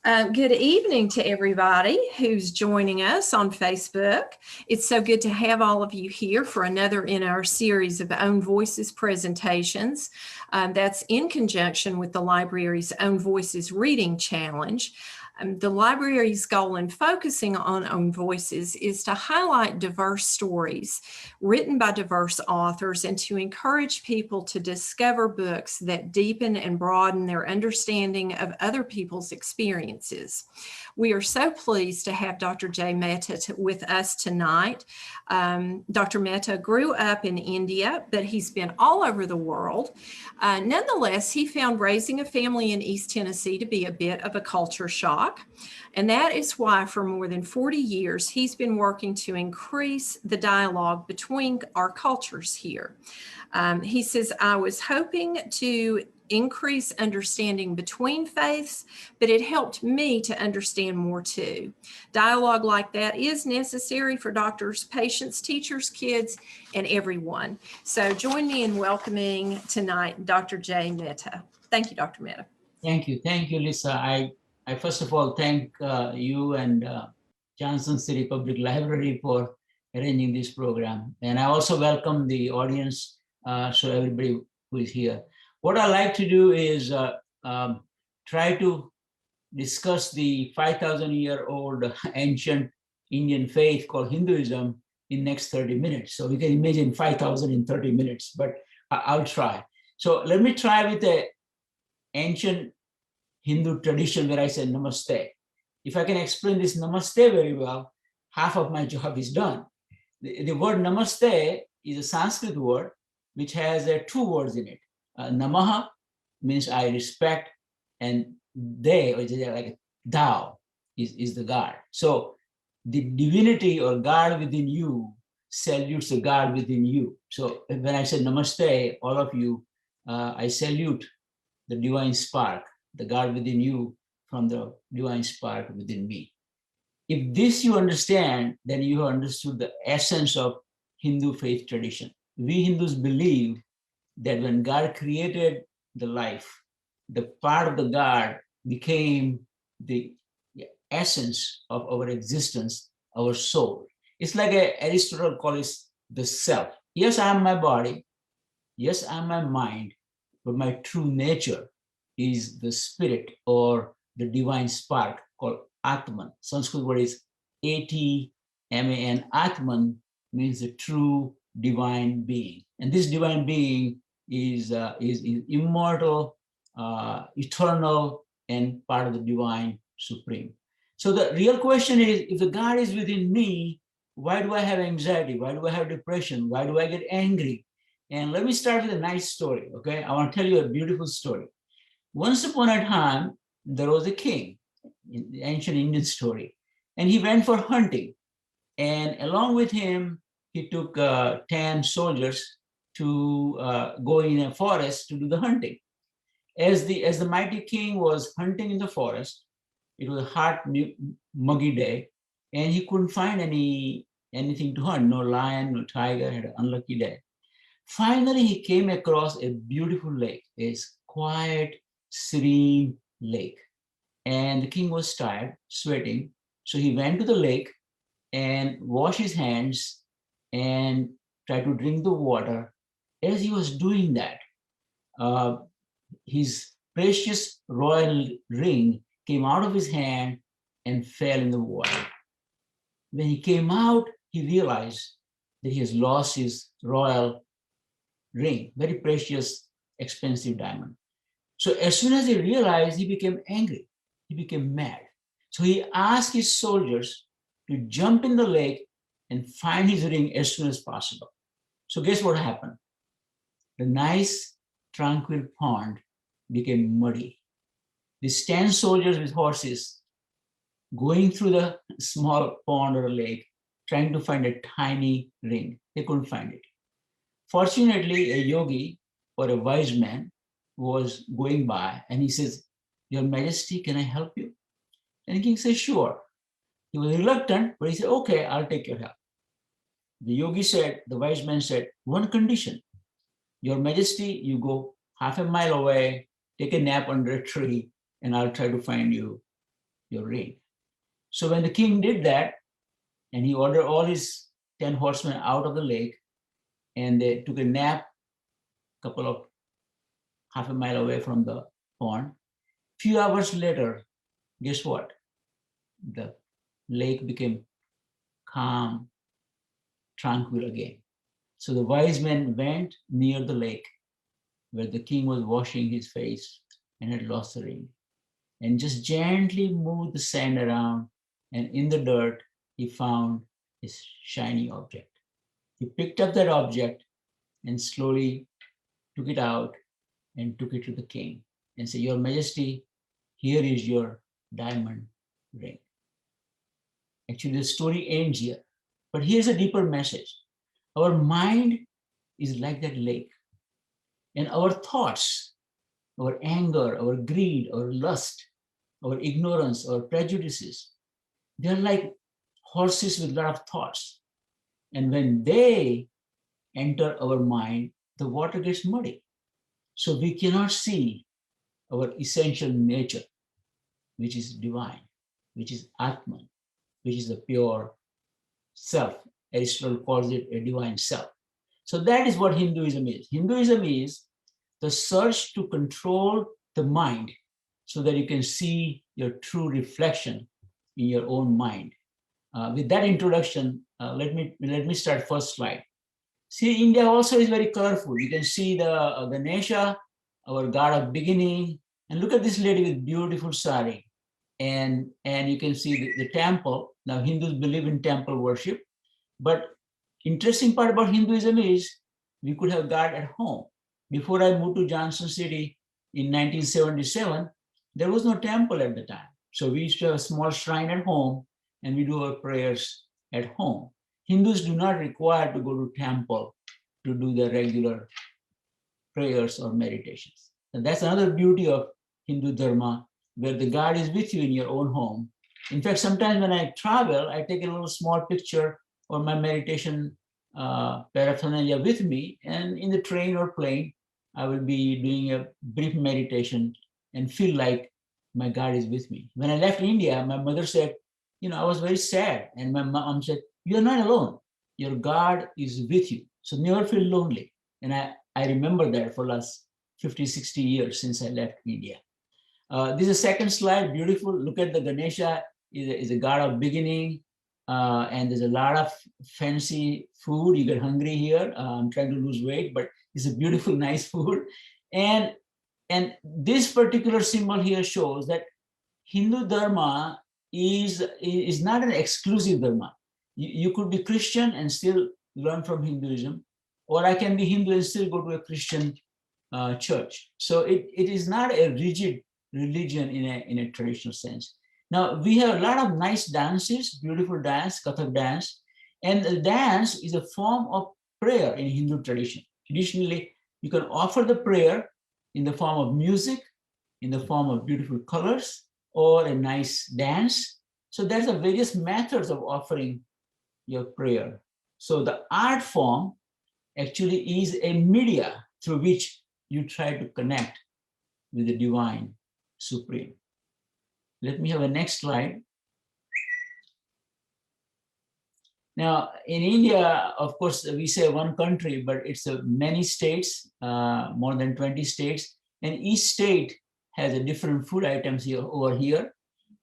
Good evening to everybody who's joining us on Facebook. It's so good to have all of you here for another in our series of Own Voices presentations. That's in conjunction with the library's Own Voices Reading Challenge. The library's goal in focusing on Own Voices is to highlight diverse stories written by diverse authors and to encourage people to discover books that deepen and broaden their understanding of other people's experiences. We are so pleased to have Dr. J Mehta with us tonight. Dr. Mehta grew up in India, but he's been all over the world. Nonetheless, he found raising a family in East Tennessee to be a bit of a culture shock. And that is why for more than 40 years, he's been working to increase the dialogue between our cultures here. He says, I was hoping to increase understanding between faiths, but it helped me to understand more too. Dialogue like that is necessary for doctors, patients, teachers, kids, and everyone. So join me in welcoming tonight Dr. J Mehta. Thank you, Dr. Mehta. Thank you, Lisa. I first of all thank you and Johnson City Public Library for arranging this program. And I also welcome the audience, so everybody who is here. What I like to do is try to discuss the 5,000-year-old ancient Indian faith called Hinduism in next 30 minutes. So you can imagine 5,000 in 30 minutes, but I'll try. So let me try with the ancient Hindu tradition where I say namaste. If I can explain this namaste very well, half of my job is done. The word namaste is a Sanskrit word which has two words in it. Namaha means I respect, and they, or like thou, is the God. So the divinity or God within you salutes the God within you. So when I say namaste, all of you, I salute the divine spark, the God within you from the divine spark within me. If this you understand, then you have understood the essence of Hindu faith tradition. We Hindus believe that when God created the life, the part of the God became the essence of our existence, our soul. It's like Aristotle calls the self. Yes, I am my body. Yes, I am my mind, but my true nature is the spirit or the divine spark called Atman. Sanskrit word is Atman. Atman means the true divine being. And this divine being is immortal, eternal, and part of the divine supreme. So the real question is, if the God is within me, why do I have anxiety? Why do I have depression? Why do I get angry? And let me start with a nice story, okay? I want to tell you a beautiful story. Once upon a time, there was a king, in the ancient Indian story, and he went for hunting. And along with him, he took 10 soldiers to go in a forest to do the hunting. As the mighty king was hunting in the forest, it was a hot, muggy day, and he couldn't find anything to hunt. No lion, no tiger, had an unlucky day. Finally, he came across a beautiful lake, a quiet, serene lake. And the king was tired, sweating. So he went to the lake and washed his hands and tried to drink the water. As he was doing that, his precious royal ring came out of his hand and fell in the water. When he came out, he realized that he has lost his royal ring, very precious, expensive diamond. So as soon as he realized, he became angry. He became mad. So he asked his soldiers to jump in the lake and find his ring as soon as possible. So guess what happened? The nice, tranquil pond became muddy. These 10 soldiers with horses going through the small pond or lake, trying to find a tiny ring. They couldn't find it. Fortunately, a yogi or a wise man was going by, and he says, "Your Majesty, can I help you?" And the king says, "Sure." He was reluctant, but he said, "Okay, I'll take your help." The yogi said, the wise man said, "One condition. Your Majesty, you go half a mile away, take a nap under a tree, and I'll try to find you your reign. So when the king did that, and he ordered all his 10 horsemen out of the lake, and they took a nap a couple of half a mile away from the pond. Few hours later, guess what? The lake became calm, tranquil again. So the wise men went near the lake where the king was washing his face and had lost the ring, and just gently moved the sand around, and in the dirt, he found his shiny object. He picked up that object and slowly took it out and took it to the king and said, "Your Majesty, here is your diamond ring." Actually, the story ends here. But here's a deeper message. Our mind is like that lake. And our thoughts, our anger, our greed, our lust, our ignorance, our prejudices, they're like horses with a lot of thoughts. And when they enter our mind, the water gets muddy. So we cannot see our essential nature, which is divine, which is Atman, which is the pure self. Aristotle calls it a divine self. So that is what Hinduism is. Hinduism is the search to control the mind so that you can see your true reflection in your own mind. With that introduction, let me start first slide. See, India also is very colorful. You can see the Ganesha, our god of beginning, and look at this lady with beautiful sari. And you can see the temple. Now, Hindus believe in temple worship, but interesting part about Hinduism is we could have God at home. Before I moved to Johnson City in 1977, there was no temple at the time. So we used to have a small shrine at home, and we do our prayers at home. Hindus do not require to go to temple to do the regular prayers or meditations. And that's another beauty of Hindu Dharma, where the God is with you in your own home. In fact, sometimes when I travel, I take a little small picture or my meditation paraphernalia with me, and in the train or plane, I will be doing a brief meditation and feel like my God is with me. When I left India, my mother said, I was very sad. And my mom said, "You're not alone. Your God is with you. So never feel lonely." And I remember that for the last 50, 60 years since I left India. This is a second slide, beautiful. Look at the Ganesha, is a god of beginning. And there's a lot of fancy food. You get hungry here. I'm trying to lose weight, but it's a beautiful, nice food. And this particular symbol here shows that Hindu Dharma is not an exclusive Dharma. You could be Christian and still learn from Hinduism, or I can be Hindu and still go to a Christian church. So it is not a rigid religion in a traditional sense. Now, we have a lot of nice dances, beautiful dance, Kathak dance, and the dance is a form of prayer in Hindu tradition. Traditionally, you can offer the prayer in the form of music, in the form of beautiful colors, or a nice dance. So there's a various methods of offering your prayer. So the art form actually is a media through which you try to connect with the divine supreme. Let me have a next slide. Now, in India, of course, we say one country, but it's many states, more than 20 states, and each state has a different food items here over here.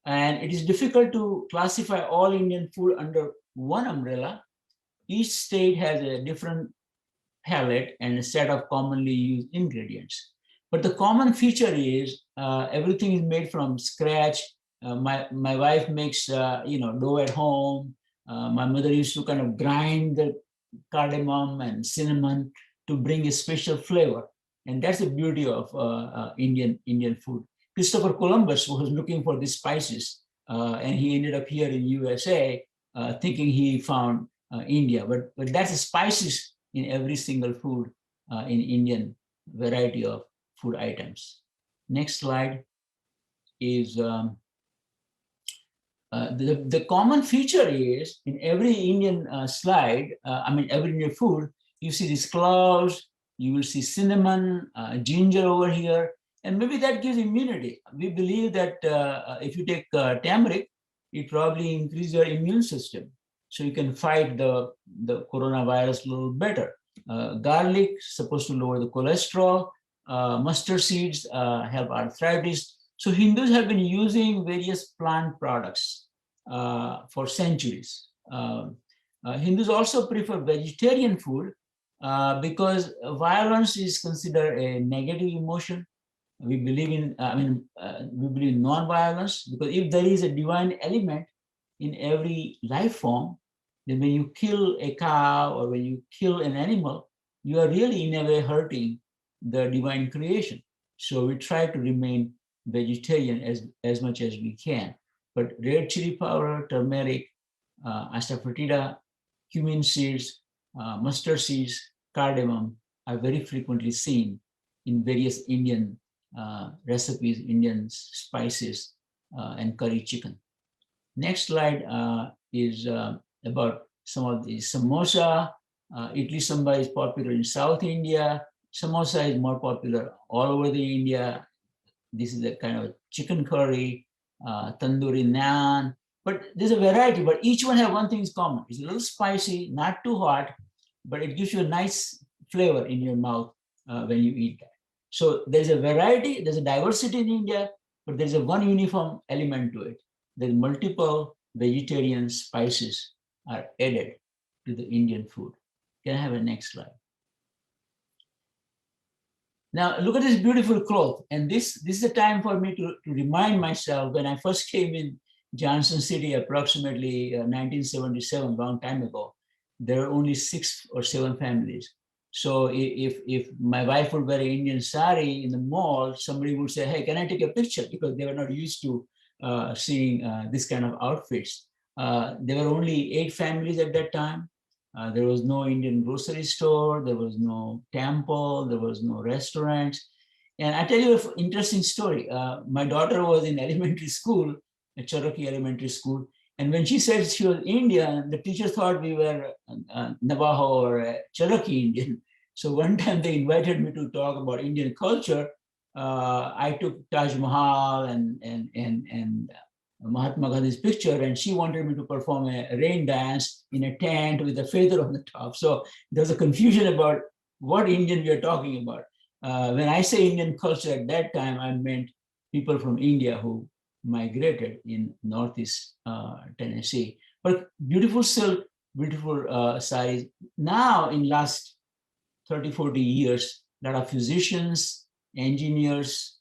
And it is difficult to classify all Indian food under one umbrella. Each state has a different palette and a set of commonly used ingredients. But the common feature is everything is made from scratch. My wife makes dough at home. My mother used to kind of grind the cardamom and cinnamon to bring a special flavor. And that's the beauty of Indian food. Christopher Columbus was looking for these spices, and he ended up here in USA thinking he found India. But that's the spices in every single food in Indian variety of food items. Next slide is the common feature is in every Indian slide, every Indian food, you see these cloves, you will see cinnamon, ginger over here, And maybe that gives immunity. We believe that if you take turmeric, it probably increases your immune system. So you can fight the coronavirus a little better. Garlic supposed to lower the cholesterol. Mustard seeds help arthritis. So Hindus have been using various plant products for centuries. Hindus also prefer vegetarian food because violence is considered a negative emotion. We believe in, we believe in non-violence, because if there is a divine element in every life form, then when you kill a cow or when you kill an animal, you are really in a way hurting the divine creation. So we try to remain vegetarian as much as we can. But red chili powder, turmeric, asafoetida, cumin seeds, mustard seeds, cardamom are very frequently seen in various Indian recipes, Indian spices, and curry chicken. Next slide is about some of the samosa. Idli sambar is popular in South India. Samosa is more popular all over the India. This is a kind of chicken curry, tandoori naan. But there's a variety, but each one has one thing in common. It's a little spicy, not too hot, but it gives you a nice flavor in your mouth when you eat that. So there's a variety, there's a diversity in India, but there's a one uniform element to it. There's multiple vegetarian spices are added to the Indian food. Can I have a next slide? Now look at this beautiful cloth. And this is the time for me to remind myself when I first came in Johnson City, approximately 1977, long time ago, there were only 6 or 7 families. So if my wife would wear an Indian sari in the mall, somebody would say, hey, can I take a picture? Because they were not used to seeing this kind of outfits. There were only 8 families at that time. There was no Indian grocery store, there was no temple, there was no restaurants. And I tell you an interesting story. My daughter was in elementary school, a Cherokee elementary school. And when she said she was Indian, the teacher thought we were Navajo or Cherokee Indian. So one time they invited me to talk about Indian culture. I took Taj Mahal and Mahatma Gandhi's picture, and she wanted me to perform a rain dance in a tent with a feather on the top. So there's a confusion about what Indian we are talking about. When I say Indian culture at that time, I meant people from India who migrated in Northeast Tennessee. But beautiful silk, beautiful saris. Now in last 30, 40 years, a lot of physicians, engineers,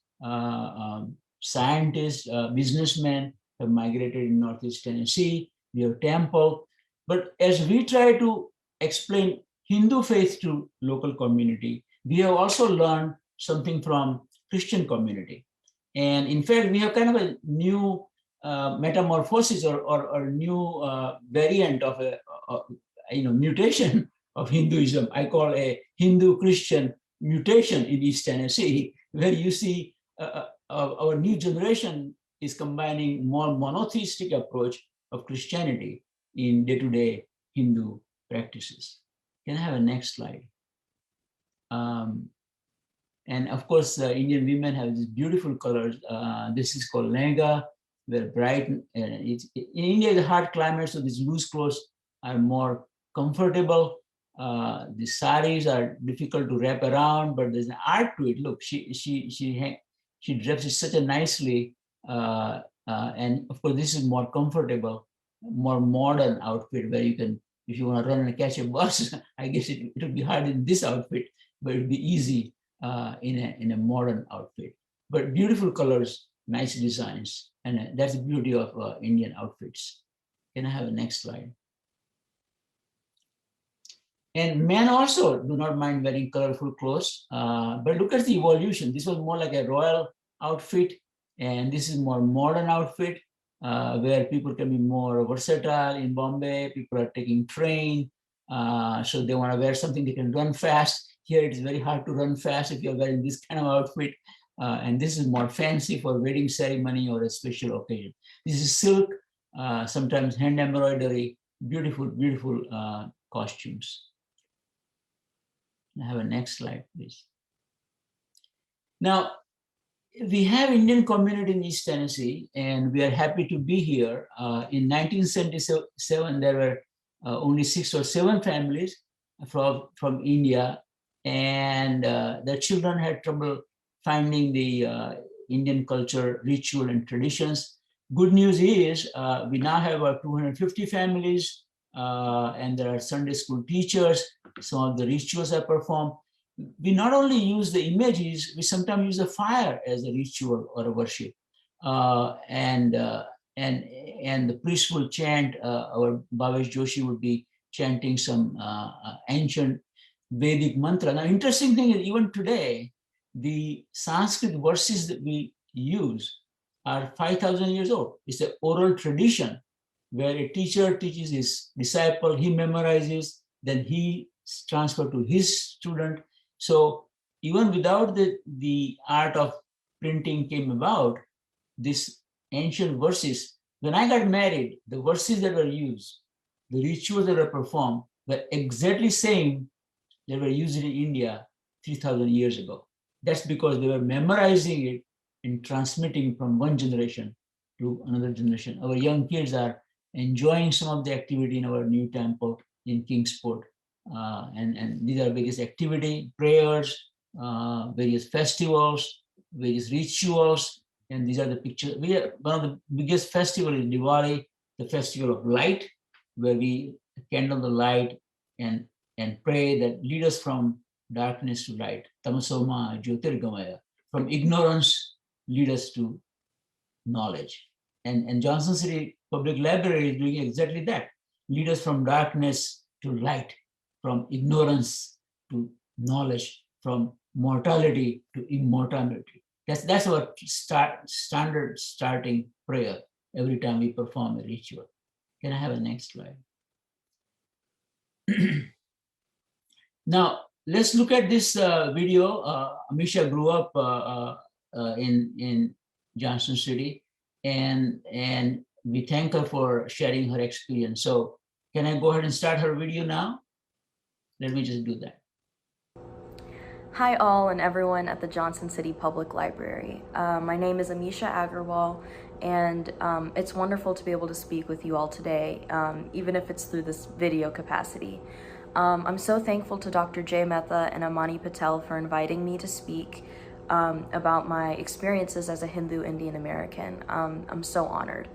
scientists, businessmen have migrated in Northeast Tennessee. We have temple. But as we try to explain Hindu faith to local community, we have also learned something from Christian community. And in fact, we have kind of a new metamorphosis or new variant of a mutation of Hinduism. I call a Hindu-Christian mutation in East Tennessee, where you see our new generation is combining more monotheistic approach of Christianity in day-to-day Hindu practices. Can I have a next slide? And of course, Indian women have these beautiful colors. This is called lehenga, they're bright. In India, the hot climate, so these loose clothes are more comfortable. The saris are difficult to wrap around, but there's an art to it. Look, she dresses such a nicely, and of course, this is more comfortable, more modern outfit where you can, if you want to run and catch a bus, I guess it would be hard in this outfit, but it would be easy in a modern outfit. But beautiful colors, nice designs, and that's the beauty of Indian outfits. Can I have a next slide? And men also do not mind wearing colorful clothes, but look at the evolution. This was more like a royal outfit, and this is more modern outfit, where people can be more versatile. In Bombay, people are taking train, so they want to wear something they can run fast. Here it is very hard to run fast if you're wearing this kind of outfit, and this is more fancy for wedding ceremony or a special occasion. This is silk, sometimes hand embroidery, beautiful, beautiful costumes. I have a next slide, please. Now, we have Indian community in East Tennessee, and we are happy to be here. In 1977, there were only 6 or 7 families from India, and the children had trouble finding the Indian culture, ritual, and traditions. Good news is we now have about 250 families, and there are Sunday school teachers. Some of the rituals are performed. We not only use the images, we sometimes use the fire as a ritual or a worship. And the priest will chant, our Bhavesh Joshi would be chanting some ancient Vedic mantra. Now, interesting thing is, even today, the Sanskrit verses that we use are 5,000 years old. It's an oral tradition where a teacher teaches his disciple, he memorizes, then he transfers to his student. So even without the art of printing came about, these ancient verses, when I got married, the verses that were used, the rituals that were performed were exactly same that were used in India 3,000 years ago. That's because they were memorizing it and transmitting from one generation to another generation. Our young kids are enjoying some of the activity in our new temple in Kingsport. And these are various activity, prayers, various festivals, various rituals, and these are the pictures. One of the biggest festivals is Diwali, the festival of light, where we candle the light and pray that lead us from darkness to light. Tamasoma Jyotirgamaya. From ignorance, lead us to knowledge. And Johnson City Public Library is doing exactly that. Lead us from darkness to light, from ignorance to knowledge, from mortality to immortality. That's our standard starting prayer every time we perform a ritual. Can I have a next slide? Now, let's look at this video. Amisha grew up in Johnson City, and we thank her for sharing her experience. So can I go ahead and start her video now? Let me just do that. Hi all and everyone at the Johnson City Public Library. My name is Amisha Aggrawal, and it's wonderful to be able to speak with you all today, even if it's through this video capacity. I'm so thankful to Dr. J Mehta and Amani Patel for inviting me to speak about my experiences as a Hindu Indian American. I'm so honored.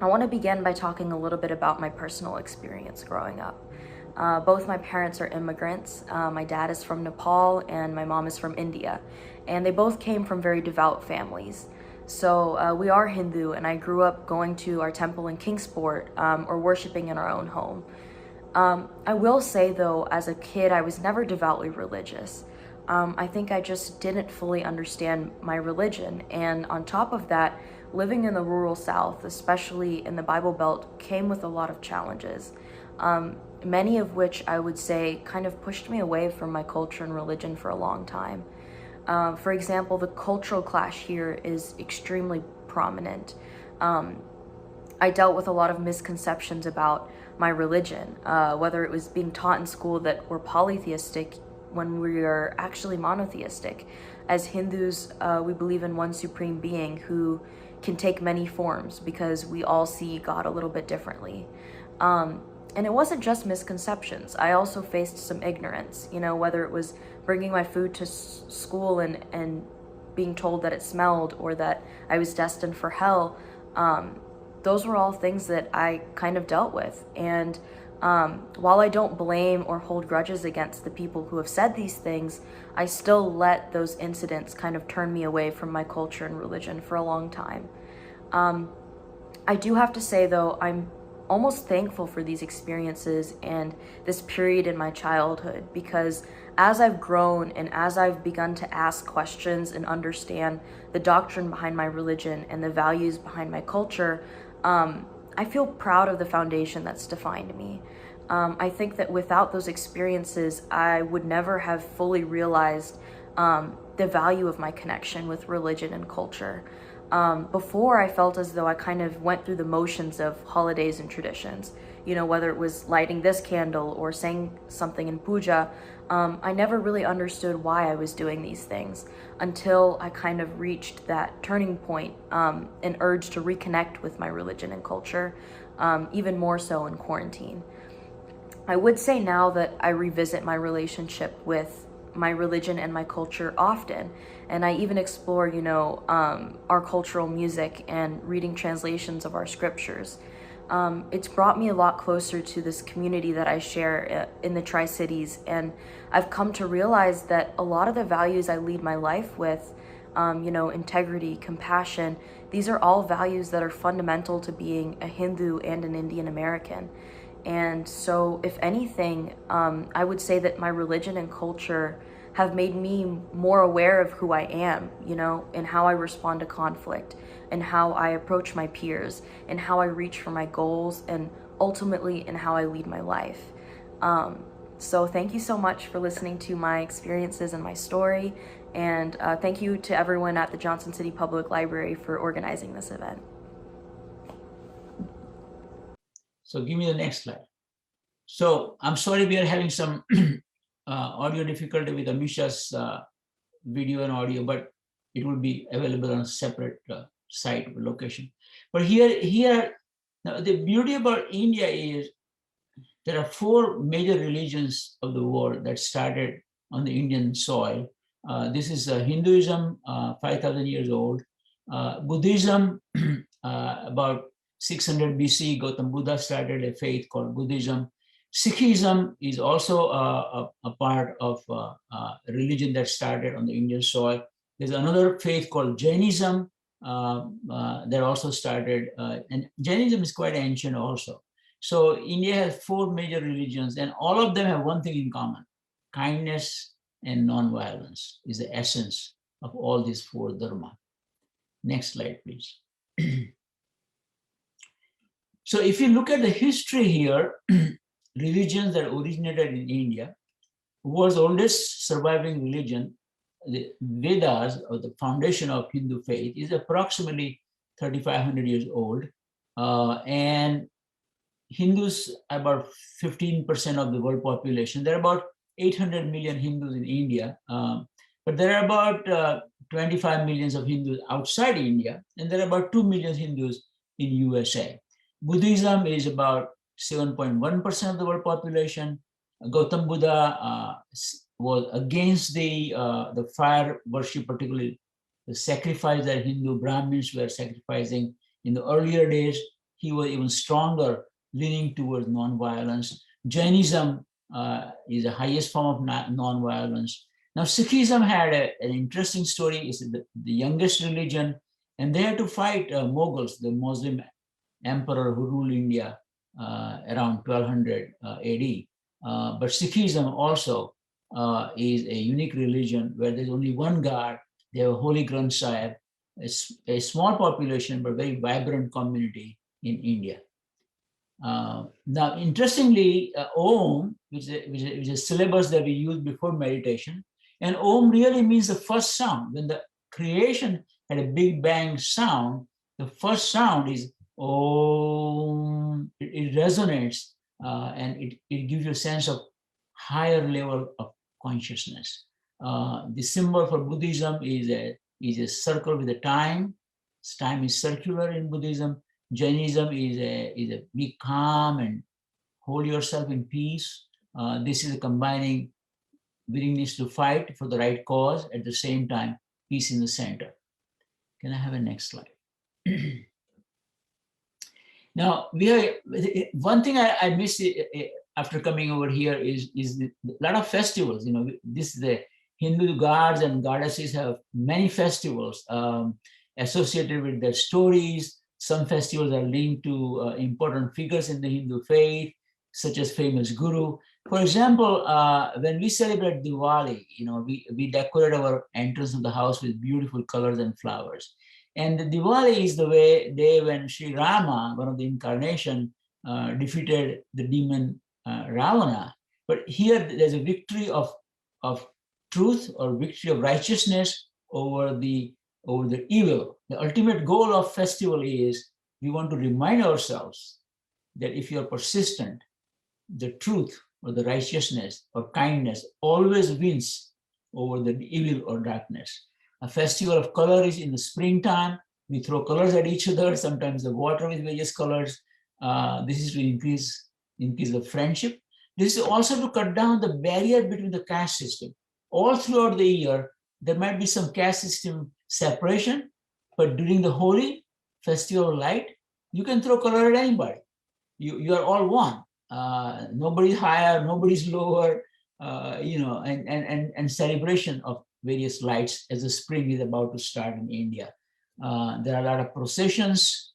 I want to begin by talking a little bit about my personal experience growing up. Both my parents are immigrants. My dad is from Nepal and my mom is from India, and they both came from very devout families. So we are Hindu, and I grew up going to our temple in Kingsport or worshiping in our own home. I will say though, as a kid, I was never devoutly religious. I think I just didn't fully understand my religion, and on top of that, living in the rural South, especially in the Bible Belt, came with a lot of challenges. Many of which I would say kind of pushed me away from my culture and religion for a long time. For example, the cultural clash here is extremely prominent. I dealt with a lot of misconceptions about my religion, whether it was being taught in school that we're polytheistic when we are actually monotheistic. As Hindus, we believe in one supreme being who can take many forms because we all see God a little bit differently. And it wasn't just misconceptions. I also faced some ignorance, whether it was bringing my food to school and being told that it smelled or that I was destined for hell. Those were all things that I kind of dealt with. And while I don't blame or hold grudges against the people who have said these things, I still let those incidents kind of turn me away from my culture and religion for a long time. I do have to say though, I'm almost thankful for these experiences and this period in my childhood, because as I've grown and as I've begun to ask questions and understand the doctrine behind my religion and the values behind my culture, I feel proud of the foundation that's defined me. I think that without those experiences, I would never have fully realized the value of my connection with religion and culture. Before, I felt as though I kind of went through the motions of holidays and traditions. You know, whether it was lighting this candle or saying something in puja, I never really understood why I was doing these things until I kind of reached that turning point, an urge to reconnect with my religion and culture, even more so in quarantine. I would say now that I revisit my relationship with my religion and my culture often, and I even explore, you know, our cultural music and reading translations of our scriptures. It's brought me a lot closer to this community that I share in the Tri-Cities, and I've come to realize that a lot of the values I lead my life with, you know, integrity, compassion, these are all values that are fundamental to being a Hindu and an Indian American. And so, if anything, I would say that my religion and culture have made me more aware of who I am, you know, and how I respond to conflict, and how I approach my peers, and how I reach for my goals, and ultimately in how I lead my life. So thank you so much for listening to my experiences and my story, and thank you to everyone at the Johnson City Public Library for organizing this event. So give me the next slide. So I'm sorry we are having some audio difficulty with Amisha's video and audio, but it will be available on a separate site location. But here, now the beauty about India is there are 4 major religions of the world that started on the Indian soil. This is Hinduism, 5,000 years old. Buddhism, about 600 BC, Gautam Buddha started a faith called Buddhism. Sikhism is also a part of a religion that started on the Indian soil. There's another faith called Jainism that also started, and Jainism is quite ancient also. So India has 4 major religions, and all of them have one thing in common: kindness and non-violence is the essence of all these 4 dharma. Next slide, please. So if you look at the history here, religions that originated in India, world's oldest surviving religion, the Vedas, or the foundation of Hindu faith, is approximately 3,500 years old. And Hindus are about 15% of the world population. There are about 800 million Hindus in India, but there are about 25 millions of Hindus outside India, and there are about 2 million Hindus in USA. Buddhism is about 7.1% of the world population. Gautam Buddha was against the fire worship, particularly the sacrifice that Hindu Brahmins were sacrificing in the earlier days. He was even stronger, leaning towards non-violence. Jainism is the highest form of non-violence. Now, Sikhism had an interesting story. It's the youngest religion, and they had to fight Mughals, the Muslim emperor who ruled India around 1200 AD. But Sikhism also is a unique religion where there's only one God. They have a Holy Granth Sahib, a small population but very vibrant community in India. Now, interestingly, Om, which is a syllabus that we use before meditation, and Om really means the first sound. When the creation had a big bang sound, the first sound is Om. It resonates and it gives you a sense of higher level of consciousness. The symbol for Buddhism is a circle with a time. Time is circular in Buddhism. Jainism is a be calm and hold yourself in peace. This is a combining willingness to fight for the right cause, at the same time, peace in the center. Can I have a next slide? Now, one thing I missed after coming over here is a lot of festivals. You know, this is the Hindu gods and goddesses have many festivals associated with their stories. Some festivals are linked to important figures in the Hindu faith, such as famous guru. For example, when we celebrate Diwali, you know, we decorate our entrance of the house with beautiful colors and flowers. And the Diwali is the day when Sri Rama, one of the incarnation, defeated the demon Ravana. But here there's a victory of truth, or victory of righteousness over the over the evil. The ultimate goal of festival is we want to remind ourselves that if you are persistent, the truth or the righteousness or kindness always wins over the evil or darkness. A festival of color is in the springtime. We throw colors at each other, sometimes the water with various colors. This is to increase the friendship. This is also to cut down the barrier between the caste system. All throughout the year, there might be some caste system separation, but during the holy festival of light, you can throw color at anybody. You are all one. Nobody's higher, nobody's lower, and celebration of various lights as the spring is about to start in India. There are a lot of processions.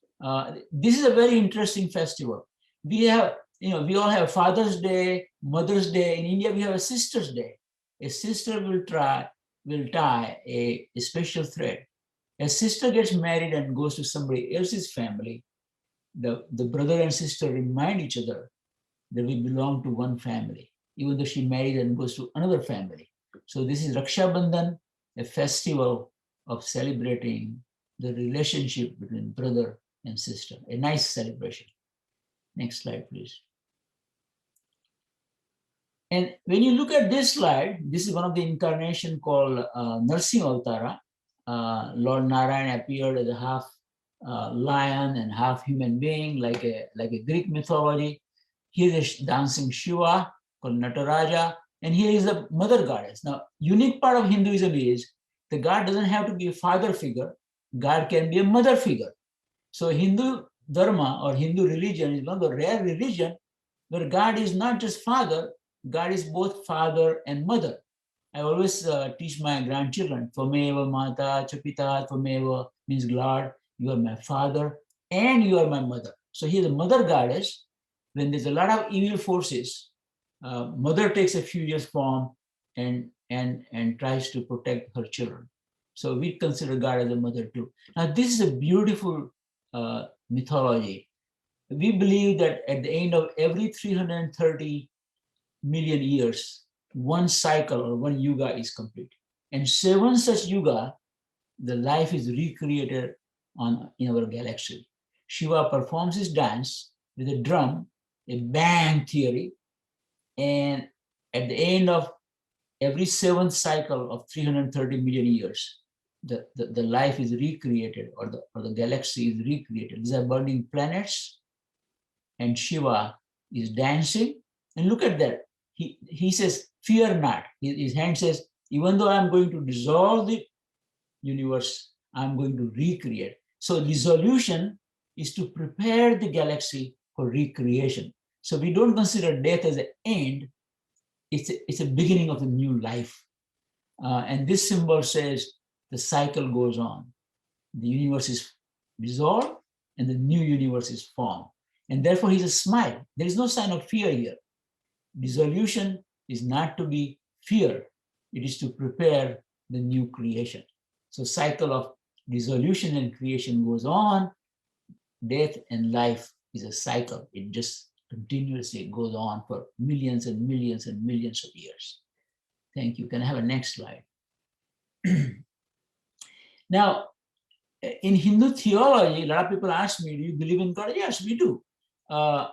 This is a very interesting festival. We all have Father's Day, Mother's Day. In India, we have a Sister's Day. A sister will tie a special thread. A sister gets married and goes to somebody else's family. The brother and sister remind each other that we belong to one family, even though she married and goes to another family. So this is Raksha Bandhan, a festival of celebrating the relationship between brother and sister, a nice celebration. Next slide, please. And when you look at this slide, this is one of the incarnation called Narsimha Avatara. Lord Narayan appeared as a half lion and half human being, like a Greek mythology. Here is dancing Shiva called Nataraja, and here is the mother goddess. Now, unique part of Hinduism is the god doesn't have to be a father figure. God can be a mother figure. So Hindu Dharma or Hindu religion is one of the rare religion where God is not just father, God is both father and mother. I always teach my grandchildren, Tvameva Mata Chapita Tvameva means Lord, you are my father and you are my mother. So here the mother goddess, when there's a lot of evil forces, mother takes a furious form and tries to protect her children. So we consider God as a mother too. Now this is a beautiful mythology. We believe that at the end of every 330 million years, one cycle or one yuga is complete. And 7 such yuga, the life is recreated in our galaxy. Shiva performs his dance with a drum, a bang theory, and at the end of every 7th cycle of 330 million years, the life is recreated, or the galaxy is recreated. These are burning planets, and Shiva is dancing. And look at that. He says, fear not. His hand says, even though I'm going to dissolve the universe, I'm going to recreate. So dissolution is to prepare the galaxy for recreation. So we don't consider death as an end. It's a beginning of a new life. And this symbol says the cycle goes on. The universe is dissolved and the new universe is formed. And therefore he's a smile. There is no sign of fear here. Dissolution is not to be fear. It is to prepare the new creation. So cycle of dissolution and creation goes on. Death and life is a cycle. It just continuously goes on for millions and millions and millions of years. Thank you. Can I have a next slide? Now, in Hindu theology, a lot of people ask me, do you believe in God? Yes, we do. But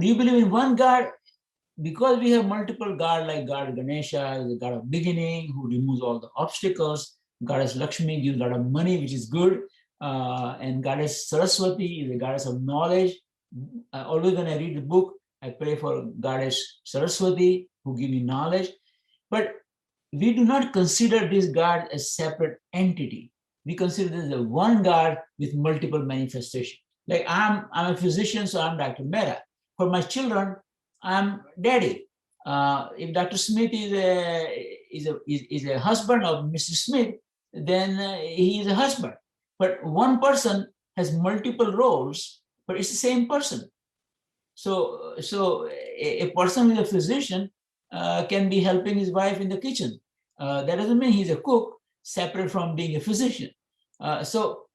do you believe in one God? Because we have multiple gods, like God Ganesha is the god of beginning, who removes all the obstacles. Goddess Lakshmi gives a lot of money, which is good. And Goddess Saraswati is the goddess of knowledge. Always when I read the book, I pray for Goddess Saraswati, who give me knowledge. But we do not consider this God as separate entity. We consider this as one God with multiple manifestations. Like I'm a physician, so I'm Dr. Mehta. For my children, I'm daddy. If Dr. Smith is a husband of Mrs. Smith, then he is a husband. But one person has multiple roles, but it's the same person. So a person who is a physician can be helping his wife in the kitchen. That doesn't mean he's a cook, separate from being a physician. So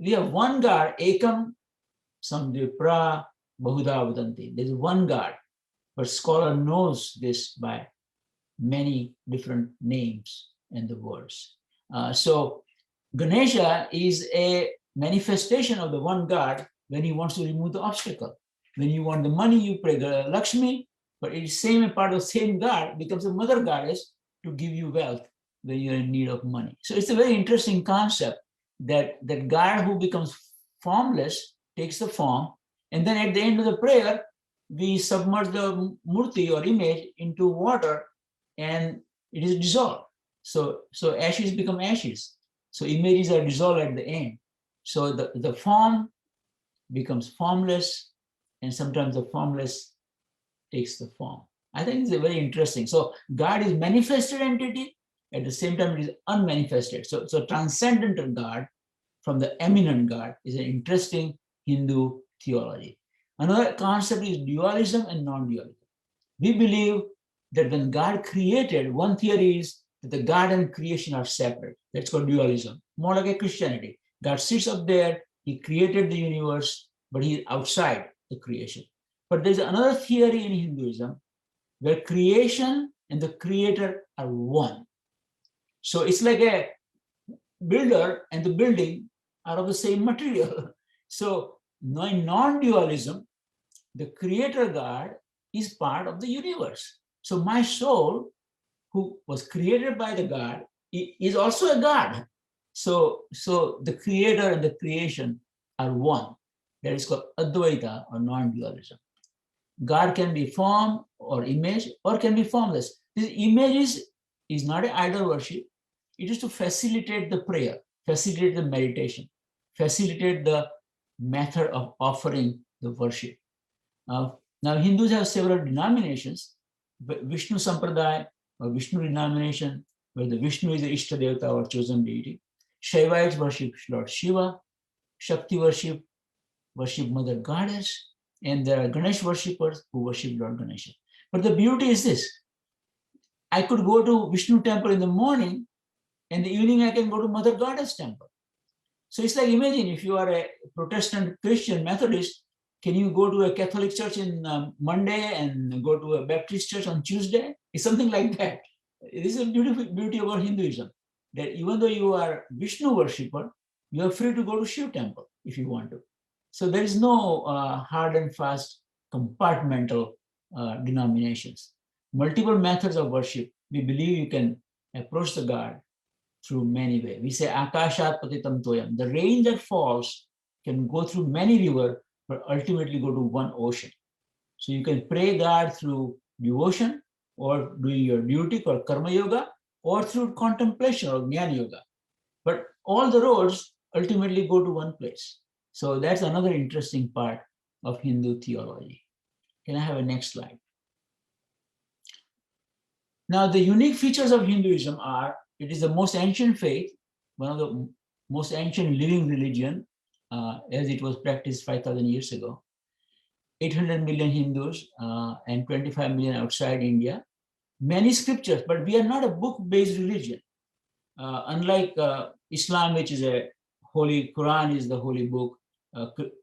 we have one God, Ekam Samdvipra Bahuda Vadanti. There's one God. But scholar knows this by many different names and the words. So Ganesha is a manifestation of the one God when he wants to remove the obstacle. When you want the money, you pray the Lakshmi, but it's same part of the same God becomes a mother goddess to give you wealth when you're in need of money. So it's a very interesting concept that God who becomes formless takes the form, and then at the end of the prayer, we submerge the murti or image into water and it is dissolved. So ashes become ashes. So images are dissolved at the end. So the form becomes formless, and sometimes the formless takes the form. I think it's very interesting. So God is manifested entity, at the same time it is unmanifested. So transcendental God from the eminent God is an interesting Hindu theology. Another concept is dualism and non-dualism. We believe that when God created, one theory is that the God and creation are separate. That's called dualism, more like a Christianity. God sits up there, he created the universe, but he is outside the creation. But there's another theory in Hinduism where creation and the creator are one. So it's like a builder and the building are of the same material. So in non-dualism, the creator God is part of the universe. So my soul, who was created by the God, is also a God. So the creator and the creation are one. That is called Advaita or non-dualism. God can be form or image or can be formless. This image is not an idol worship. It is to facilitate the prayer, facilitate the meditation, facilitate the method of offering the worship. Now Hindus have several denominations, but Vishnu Sampradaya or Vishnu denomination, where the Vishnu is the Ishta Devata or chosen deity. Shaivites worship Lord Shiva. Shakti worship Mother Goddess. And there are Ganesh worshippers who worship Lord Ganesha. But the beauty is this. I could go to Vishnu temple in the morning, and in the evening I can go to Mother Goddess temple. So it's like, imagine if you are a Protestant Christian Methodist, can you go to a Catholic church in Monday and go to a Baptist church on Tuesday? It's something like that. This is a beautiful beauty about Hinduism, that even though you are Vishnu worshipper, you are free to go to Shiv temple if you want to. So there is no hard and fast compartmental denominations. Multiple methods of worship. We believe you can approach the God through many ways. We say akashat patitam toyam. The rain that falls can go through many rivers, but ultimately go to one ocean. So you can pray God through devotion or doing your duty or karma yoga, or through contemplation or jnana yoga. But all the roads ultimately go to one place. So that's another interesting part of Hindu theology. Can I have a next slide? Now, the unique features of Hinduism are, it is the most ancient faith, one of the most ancient living religion, as it was practiced 5,000 years ago. 800 million Hindus and 25 million outside India. Many scriptures, but we are not a book-based religion. Unlike Islam, which is a holy, Quran is the holy book,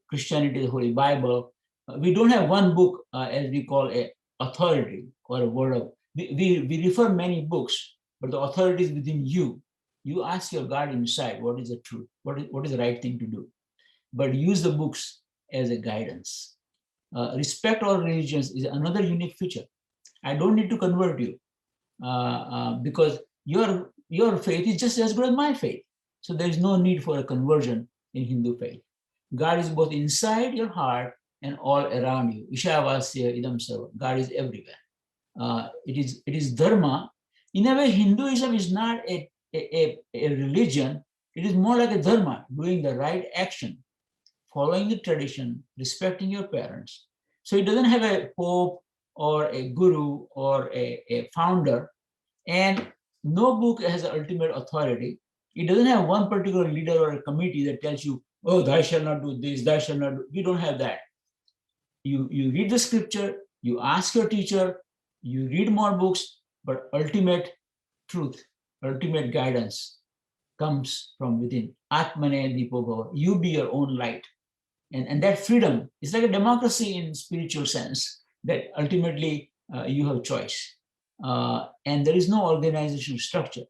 Christianity is the holy Bible. We don't have one book as we call a authority or a word of, we refer many books, but the authority is within you. You ask your God inside, what is the truth? What is the right thing to do? But use the books as a guidance. Respect all religions is another unique feature. I don't need to convert you because your faith is just as good as my faith. So there is no need for a conversion in Hindu faith. God is both inside your heart and all around you. Ishavasya idam sarva. God is everywhere. It is dharma. In a way, Hinduism is not a religion. It is more like a dharma, doing the right action, following the tradition, respecting your parents. So it doesn't have a pope or a guru or a founder, and no book has the ultimate authority. It doesn't have one particular leader or a committee that tells you, oh, thou shall not do this, thou shall not do. We don't have that. You read the scripture, you ask your teacher, you read more books, but ultimate truth, ultimate guidance comes from within. Atmane Dipo Bhava. You be your own light. And that freedom is like a democracy in spiritual sense, that ultimately you have choice. And there is no organizational structure.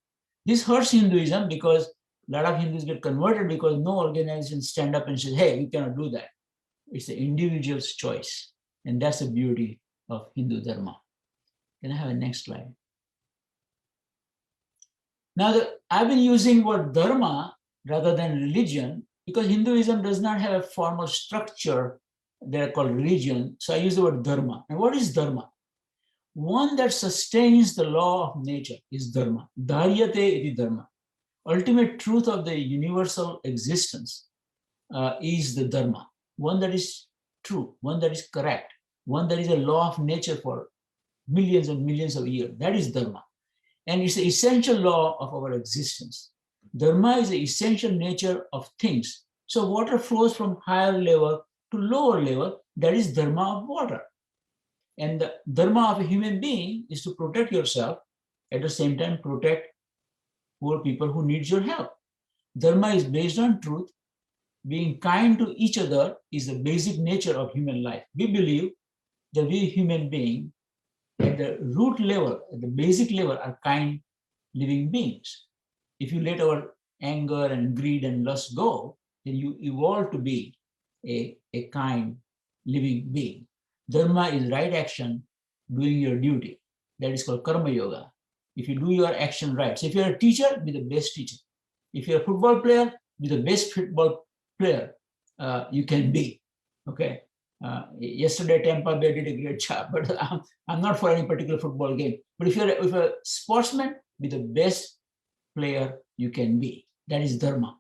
This hurts Hinduism because A lot of Hindus get converted because no organization stand up and says, hey, you cannot do that. It's the individual's choice. And that's the beauty of Hindu Dharma. Can I have a next slide? Now, I've been using word dharma rather than religion because Hinduism does not have a formal structure that are called religion. So I use the word dharma. And what is dharma? One that sustains the law of nature is dharma. Dharyate iti dharma. Ultimate truth of the universal existence is the dharma. One that is true, one that is correct, one that is a law of nature for millions and millions of years. That is dharma. And it's the essential law of our existence. Dharma is the essential nature of things. So water flows from higher level to lower level. That is dharma of water. And the dharma of a human being is to protect yourself, at the same time protect poor people who need your help. Dharma is based on truth. Being kind to each other is the basic nature of human life. We believe that we human beings at the root level, at the basic level, are kind living beings. If you let our anger and greed and lust go, then you evolve to be a kind living being. Dharma is right action, doing your duty. That is called karma yoga. If you do your action right. So if you're a teacher, be the best teacher. If you're a football player, be the best football player you can be. Okay. Yesterday, Tampa Bay did a great job, but I'm not for any particular football game. But if you're a sportsman, be the best player you can be. That is dharma.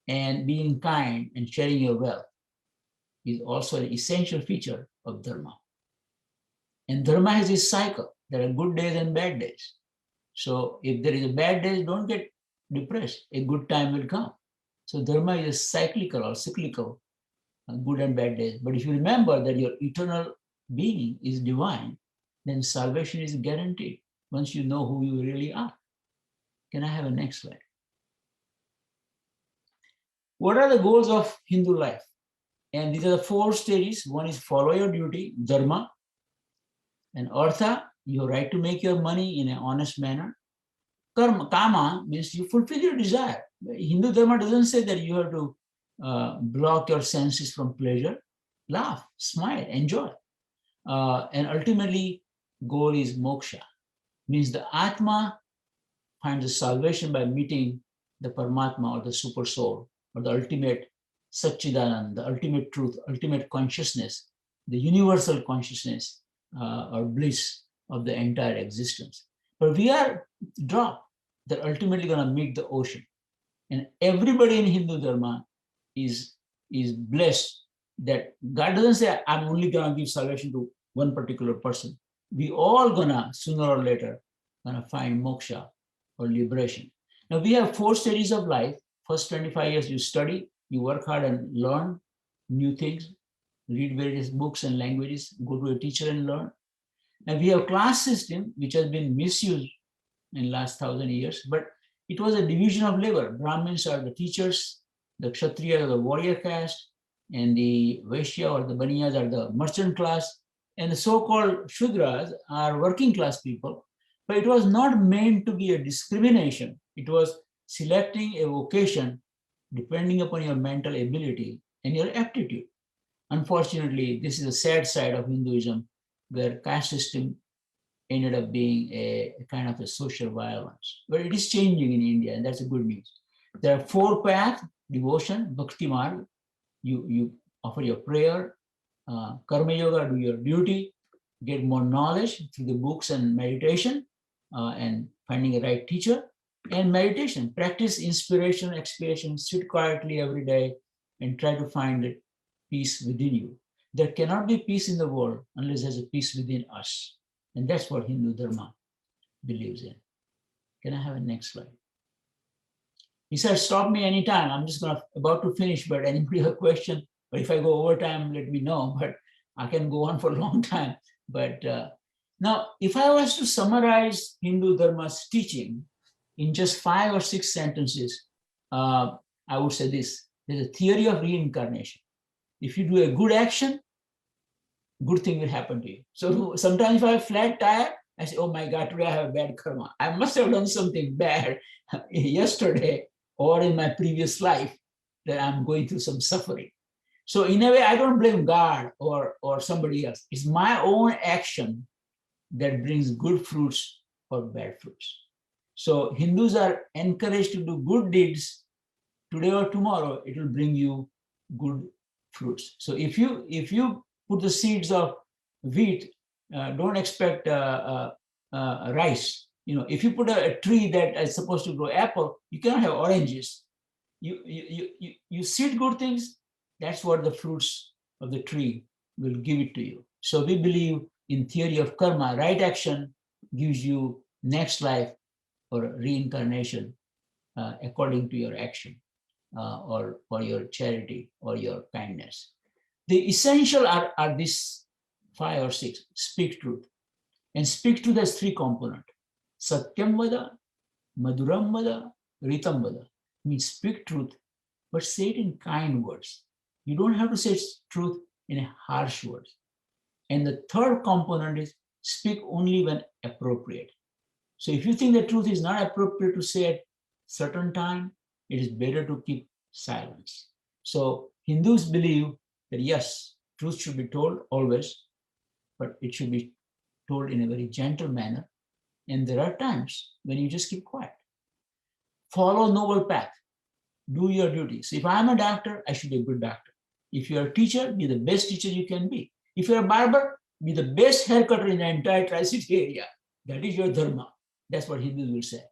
And being kind and sharing your wealth is also an essential feature of dharma. And dharma has this cycle. There are good days and bad days. So if there is a bad day, don't get depressed. A good time will come. So dharma is cyclical or cyclical, good and bad days. But if you remember that your eternal being is divine, then salvation is guaranteed once you know who you really are. Can I have a next slide? What are the goals of Hindu life? And these are the 4 stages. One is follow your duty, dharma. And artha, your right to make your money in an honest manner. Karma, kama means you fulfill your desire. Hindu Dharma doesn't say that you have to block your senses from pleasure. Laugh, smile, enjoy. And ultimately, goal is moksha. Means the Atma finds the salvation by meeting the Paramatma or the super soul or the ultimate Satchidanand, the ultimate truth, ultimate consciousness, the universal consciousness or bliss of the entire existence. But we are dropped. They're ultimately going to meet the ocean. And everybody in Hindu Dharma is blessed that God doesn't say, I'm only going to give salvation to one particular person. We all gonna, sooner or later, gonna find moksha or liberation. Now we have 4 stages of life. First 25 years you study, you work hard and learn new things, read various books and languages, go to a teacher and learn. And we have class system, which has been misused in last 1,000 years, but it was a division of labor. Brahmins are the teachers, the Kshatriyas are the warrior caste, and the Vaishya or the Baniyas are the merchant class, and the so-called Shudras are working class people. But it was not meant to be a discrimination. It was selecting a vocation depending upon your mental ability and your aptitude. Unfortunately, this is a sad side of Hinduism, where caste system ended up being a kind of a social violence. But it is changing in India, and that's a good news. There are 4 paths: devotion, bhakti marg, you offer your prayer, karma yoga, do your duty, get more knowledge through the books and meditation, and finding a right teacher, and meditation, practice inspiration, expiration, sit quietly every day and try to find peace within you. There cannot be peace in the world unless there's a peace within us. And that's what Hindu Dharma believes in. Can I have a next slide? He said, stop me anytime. I'm just about to finish, but anybody have a question? But if I go over time, let me know. But I can go on for a long time. But now, if I was to summarize Hindu Dharma's teaching in just 5 or 6 sentences, I would say this. There's a theory of reincarnation. If you do a good action, good thing will happen to you. So sometimes if I have a flat tire, I say, oh my God, today I have bad karma. I must have done something bad yesterday, or in my previous life that I'm going through some suffering. So in a way, I don't blame God or somebody else. It's my own action that brings good fruits or bad fruits. So Hindus are encouraged to do good deeds today or tomorrow. It will bring you good fruits. So if you put the seeds of wheat, don't expect rice. If you put a tree that is supposed to grow apple, you cannot have oranges. You seed good things, that's what the fruits of the tree will give it to you. So we believe in theory of karma. Right action gives you next life or reincarnation according to your action or your charity or your kindness. The essential are these 5 or 6. Speak truth. And speak truth has 3 components. Satyam vada, madhuram vada, ritam vada. Means speak truth, but say it in kind words. You don't have to say truth in harsh words. And the third component is speak only when appropriate. So if you think the truth is not appropriate to say at certain time, it is better to keep silence. So Hindus believe that yes, truth should be told always, but it should be told in a very gentle manner. And there are times when you just keep quiet. Follow noble path. Do your duty. So if I'm a doctor, I should be a good doctor. If you're a teacher, be the best teacher you can be. If you're a barber, be the best haircutter in the entire Tri-City area. That is your dharma. That's what Hindus will say.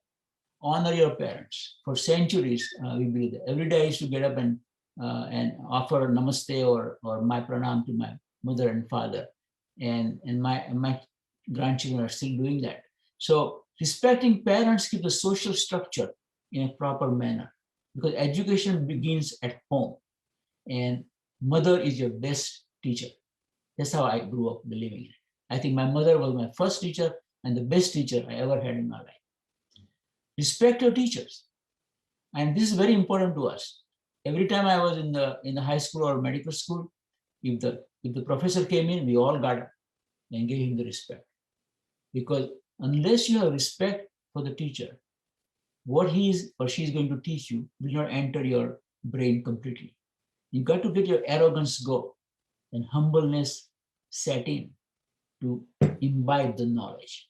Honor your parents. For centuries, we believe that. Every day I used to get up and offer namaste or my pranam to my mother and father. And my grandchildren are still doing that. So respecting parents keeps the social structure in a proper manner, because education begins at home and mother is your best teacher. That's how I grew up believing it. I think my mother was my first teacher and the best teacher I ever had in my life. Respect your teachers. And this is very important to us. Every time I was in the high school or medical school, if the professor came in, we all got up and gave him the respect. Because unless you have respect for the teacher, what he is or she is going to teach you will not enter your brain completely. You got to get your arrogance go and humbleness set in to imbibe the knowledge.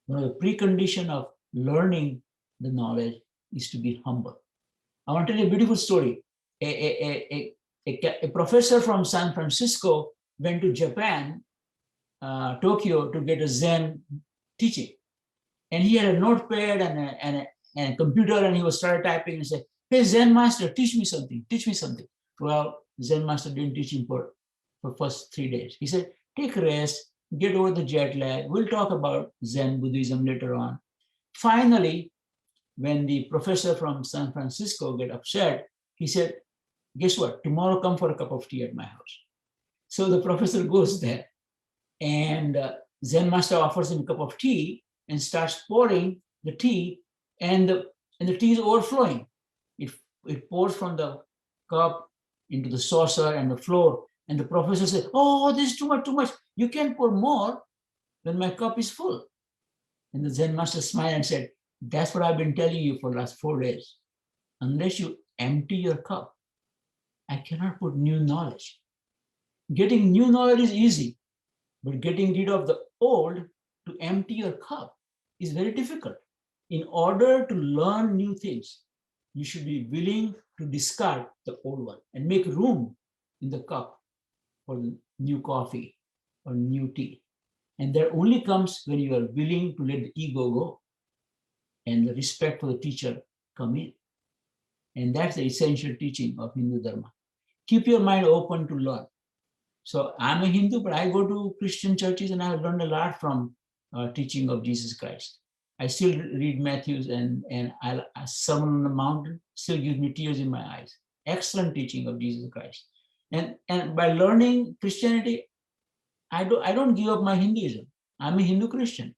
One of the preconditions of learning the knowledge is to be humble. I want to tell you a beautiful story. A professor from San Francisco went to Japan, Tokyo, to get a Zen teaching. And he had a notepad and a computer, and he was started typing and said, "Hey, Zen master, teach me something, teach me something." Well, Zen master didn't teach him for first 3 days. He said, "Take a rest, get over the jet lag. We'll talk about Zen Buddhism later on." Finally, when the professor from San Francisco got upset, he said, "Guess what? Tomorrow come for a cup of tea at my house." So the professor goes there, and Zen master offers him a cup of tea and starts pouring the tea, and the tea is overflowing. It pours from the cup into the saucer and the floor. And the professor said, "Oh, this is too much, too much. You can't pour more when my cup is full." And the Zen master smiled and said, "That's what I've been telling you for the last 4 days. Unless you empty your cup, I cannot put new knowledge. Getting new knowledge is easy, but getting rid of the old to empty your cup is very difficult. In order to learn new things, you should be willing to discard the old one and make room in the cup for new coffee or new tea. And that only comes when you are willing to let the ego go and the respect for the teacher come in. And that's the essential teaching of Hindu Dharma. Keep your mind open to learn. So I'm a Hindu, but I go to Christian churches and I have learned a lot from teaching of Jesus Christ. I still read Matthews and a Sermon on the Mountain still gives me tears in my eyes. Excellent teaching of Jesus Christ. And by learning Christianity, I don't give up my Hinduism. I'm a Hindu Christian.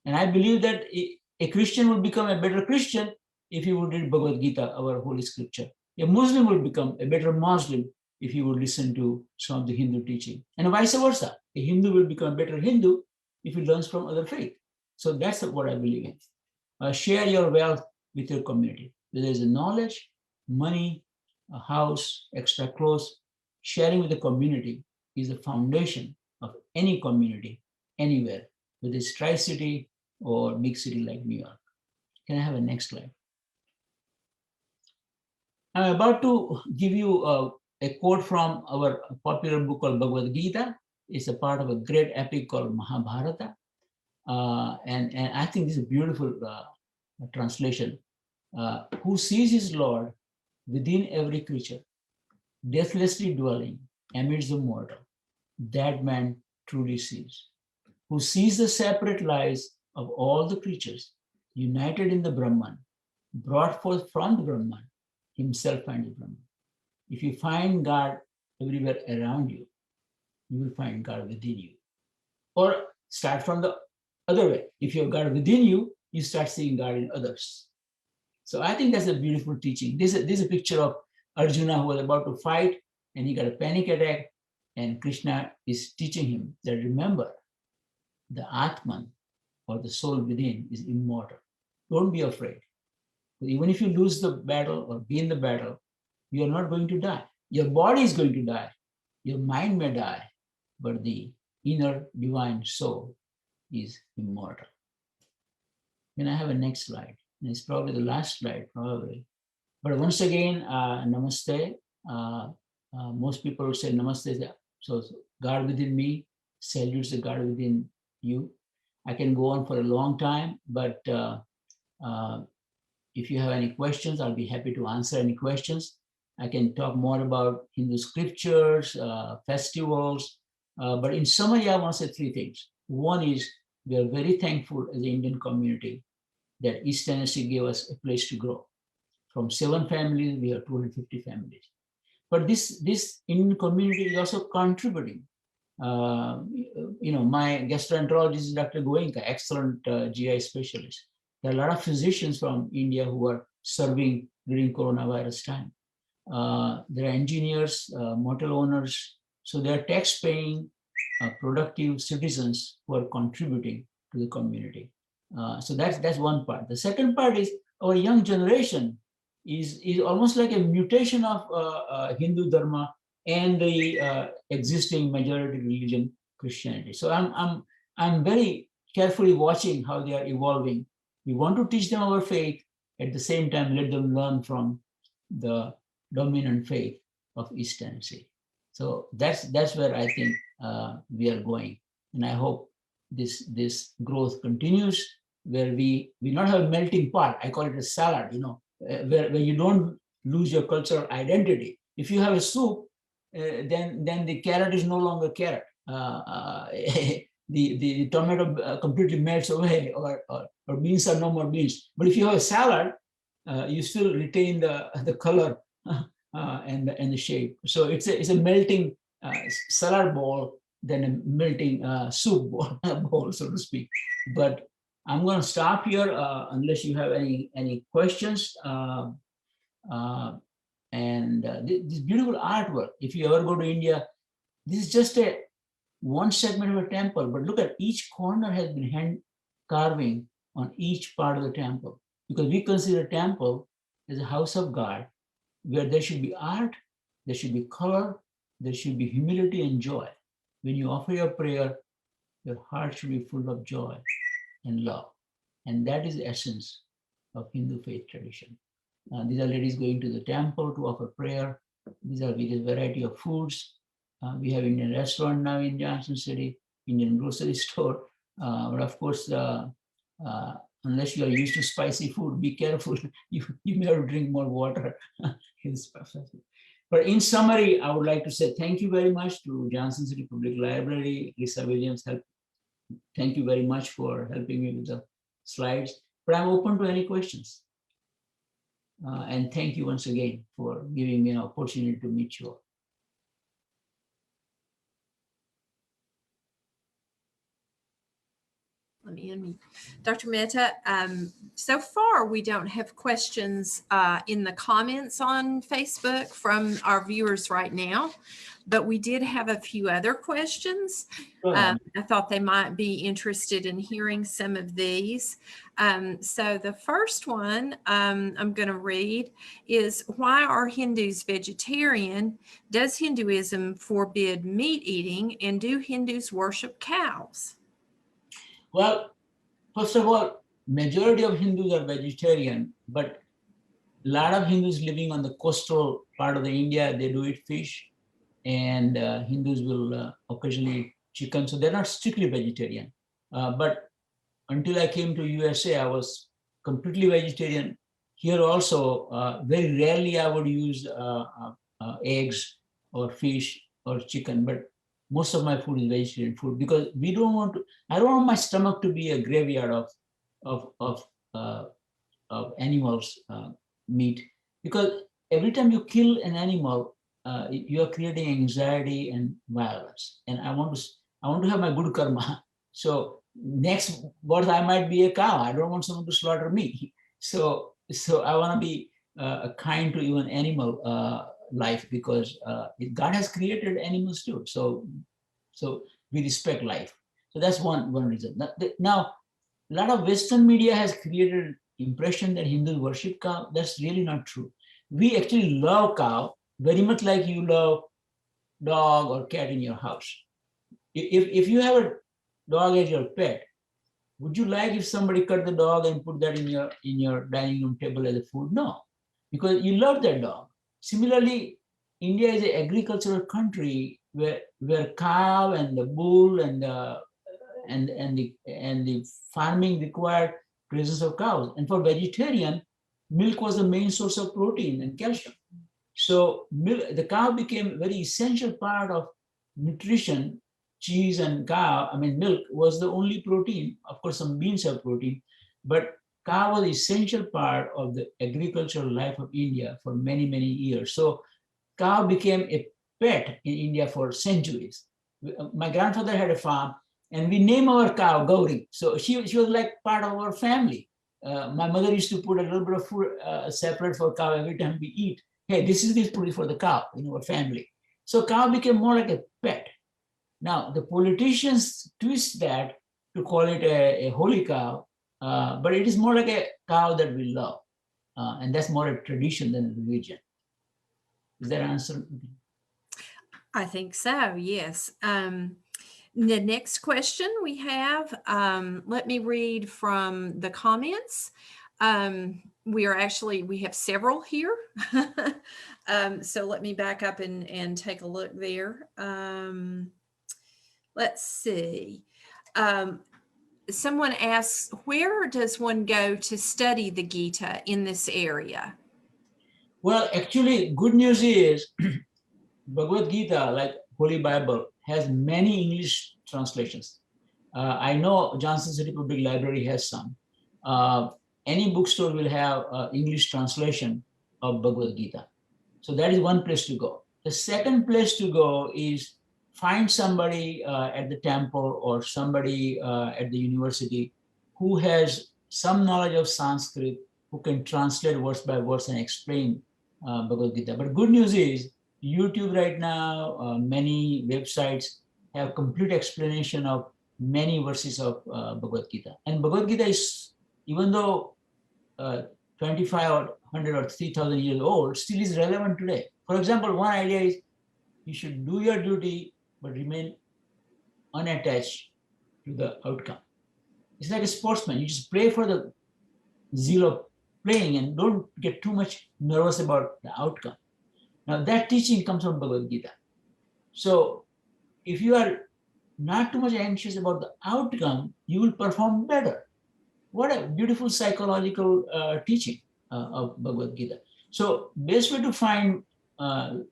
And I believe that a Christian will become a better Christian if he would read Bhagavad-Gita, our holy scripture. A Muslim will become a better Muslim if he would listen to some of the Hindu teaching. And vice versa. A Hindu will become a better Hindu if he learns from other faith. So that's what I believe in. Share your wealth with your community. Whether it's knowledge money, a house, extra clothes, sharing with the community is the foundation of any community, anywhere, whether it's Tri-City or big city like New York. Can I have a next slide? I'm about to give you a quote from our popular book called Bhagavad-Gita. It's a part of a great epic called Mahabharata. And I think this is a beautiful translation. Who sees his Lord within every creature, deathlessly dwelling amidst the mortal, that man truly sees. Who sees the separate lives of all the creatures, united in the Brahman, brought forth from the Brahman, himself finds the Brahman. If you find God everywhere around you, you will find God within you. Or start from the other way. If you have God within you, you start seeing God in others. So I think that's a beautiful teaching. This is a picture of Arjuna who was about to fight and he got a panic attack, and Krishna is teaching him that remember, the Atman or the soul within is immortal. Don't be afraid. Even if you lose the battle or be in the battle, you are not going to die. Your body is going to die. Your mind may die, but the inner divine soul is immortal. Can I have a next slide? And it's probably the last slide, probably. But once again, namaste. Most people say namaste. So God within me salutes the God within you. I can go on for a long time, but if you have any questions, I'll be happy to answer any questions. I can talk more about Hindu scriptures, festivals, but in summary, I want to say three things. One is we are very thankful as an Indian community that East Tennessee gave us a place to grow. From 7 families, we have 250 families. But this Indian community is also contributing. My gastroenterologist is Dr. Goenka, excellent GI specialist. There are a lot of physicians from India who are serving during coronavirus time. There are engineers, motel owners. So they are tax-paying, productive citizens who are contributing to the community. So that's one part. The second part is our young generation is almost like a mutation of Hindu Dharma and the existing majority religion, Christianity. So I'm very carefully watching how they are evolving. We want to teach them our faith, at the same time let them learn from the dominant faith of East Tennessee. So that's where I think we are going, and I hope this growth continues, where we not have a melting pot. I call it a salad, where you don't lose your cultural identity. If you have a soup, then the carrot is no longer carrot. The tomato completely melts away, or beans are no more beans. But if you have a salad, you still retain the color and the shape. So it's a melting salad bowl than a melting soup bowl, so to speak. But I'm going to stop here unless you have any questions. This beautiful artwork, if you ever go to India, this is just one segment of a temple, but look at each corner has been hand carving on each part of the temple, because we consider temple as a house of God, where there should be art, there should be color, there should be humility and joy. When you offer your prayer, your heart should be full of joy and love. And that is the essence of Hindu faith tradition. These are ladies going to the temple to offer prayer. These are various variety of foods. We have Indian restaurant now in Johnson City, Indian grocery store. But of course, unless you are used to spicy food, be careful. You may have to drink more water. But in summary, I would like to say thank you very much to Johnson City Public Library. Lisa Williams, thank you very much for helping me with the slides. But I'm open to any questions. And thank you once again for giving me an opportunity to meet you all. unmute. Dr. Mehta, so far we don't have questions in the comments on Facebook from our viewers right now, but we did have a few other questions. I thought they might be interested in hearing some of these. So the first one I'm going to read is, why are Hindus vegetarian? Does Hinduism forbid meat eating, and do Hindus worship cows? Well, first of all, majority of Hindus are vegetarian, but a lot of Hindus living on the coastal part of the India, they do eat fish, and Hindus will occasionally eat chicken. So they're not strictly vegetarian. But until I came to USA, I was completely vegetarian. Here also, very rarely I would use eggs or fish or chicken, but most of my food is vegetarian food, because I don't want my stomach to be a graveyard of animals' meat, because every time you kill an animal, you are creating anxiety and violence. And I want to have my good karma. So next birth I might be a cow. I don't want someone to slaughter me. So I want to be kind to even animal life, because God has created animals too. So we respect life. So that's one reason. Now, a lot of Western media has created impression that Hindus worship cow. That's really not true. We actually love cow very much like you love dog or cat in your house. If you have a dog as your pet, would you like if somebody cut the dog and put that in your dining room table as a food? No, because you love that dog. Similarly, India is an agricultural country where cow and the bull and the farming required presence of cows. And for vegetarian, milk was the main source of protein and calcium. So the cow became a very essential part of nutrition. Cheese and milk was the only protein. Of course, some beans have protein, but cow was an essential part of the agricultural life of India for many, many years. So cow became a pet in India for centuries. My grandfather had a farm, and we named our cow Gauri. So she was like part of our family. My mother used to put a little bit of food separate for cow every time we eat. Hey, this food for the cow in our family. So cow became more like a pet. Now, the politicians twist that to call it a holy cow, but it is more like a cow that we love. And that's more a tradition than a religion. Is that answer? I think so, yes. The next question we have, let me read from the comments. We have several here. So let me back up and take a look there. Let's see. Someone asks, where does one go to study the Gita in this area? Well, actually, good news is Bhagavad-Gita, like Holy Bible, has many English translations. I know Johnson City Public Library has some. Any bookstore will have English translation of Bhagavad-Gita. So that is one place to go. The second place to go is find somebody at the temple or somebody at the university who has some knowledge of Sanskrit, who can translate verse by verse and explain Bhagavad-Gita. But good news is YouTube right now, many websites have complete explanation of many verses of Bhagavad-Gita. And Bhagavad-Gita is, even though 2,500 or 3,000 years old, still is relevant today. For example, one idea is you should do your duty, but remain unattached to the outcome. It's like a sportsman. You just play for the zeal of playing and don't get too much nervous about the outcome. Now that teaching comes from Bhagavad Gita. So if you are not too much anxious about the outcome, you will perform better. What a beautiful psychological teaching of Bhagavad Gita. So best way to find and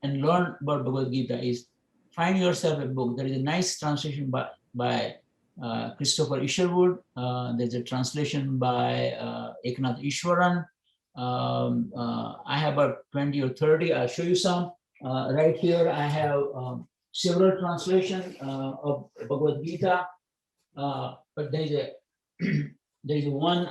learn about Bhagavad Gita is find yourself a book. There is a nice translation by Christopher Isherwood. There's a translation by Eknath Ishwaran. I have about 20 or 30. I'll show you some. Right here, I have several translations of Bhagavad Gita. but there is a there is one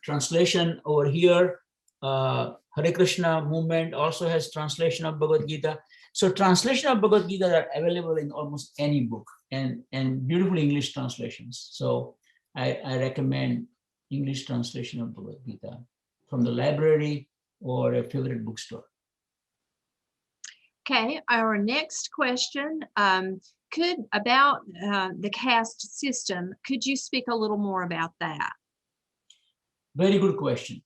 translation over here. Hare Krishna movement also has translation of Bhagavad Gita. So translation of Bhagavad Gita are available in almost any book, and beautiful English translations. So I recommend English translation of Bhagavad Gita from the library or a favorite bookstore. Okay, our next question about the caste system. Could you speak a little more about that? Very good question.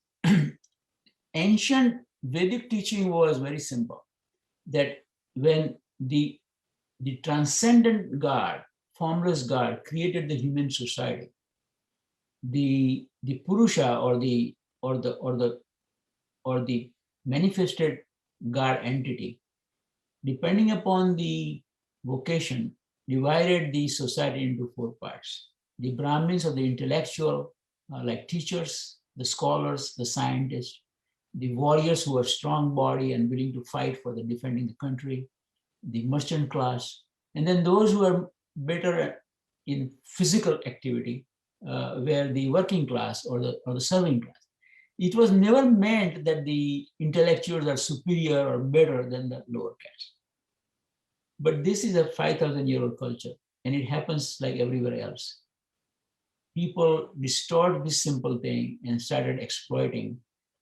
Ancient Vedic teaching was very simple, that when the transcendent God, formless God, created the human society, the Purusha or the manifested God entity, depending upon the vocation, divided the society into four parts. The Brahmins are the intellectual, like teachers, the scholars, the scientists, the warriors who are strong body and willing to fight for the defending the country, the merchant class, and then those who are better in physical activity, were the working class or the serving class. It was never meant that the intellectuals are superior or better than the lower caste. But this is a 5,000-year-old culture, and it happens like everywhere else. People distort this simple thing and started exploiting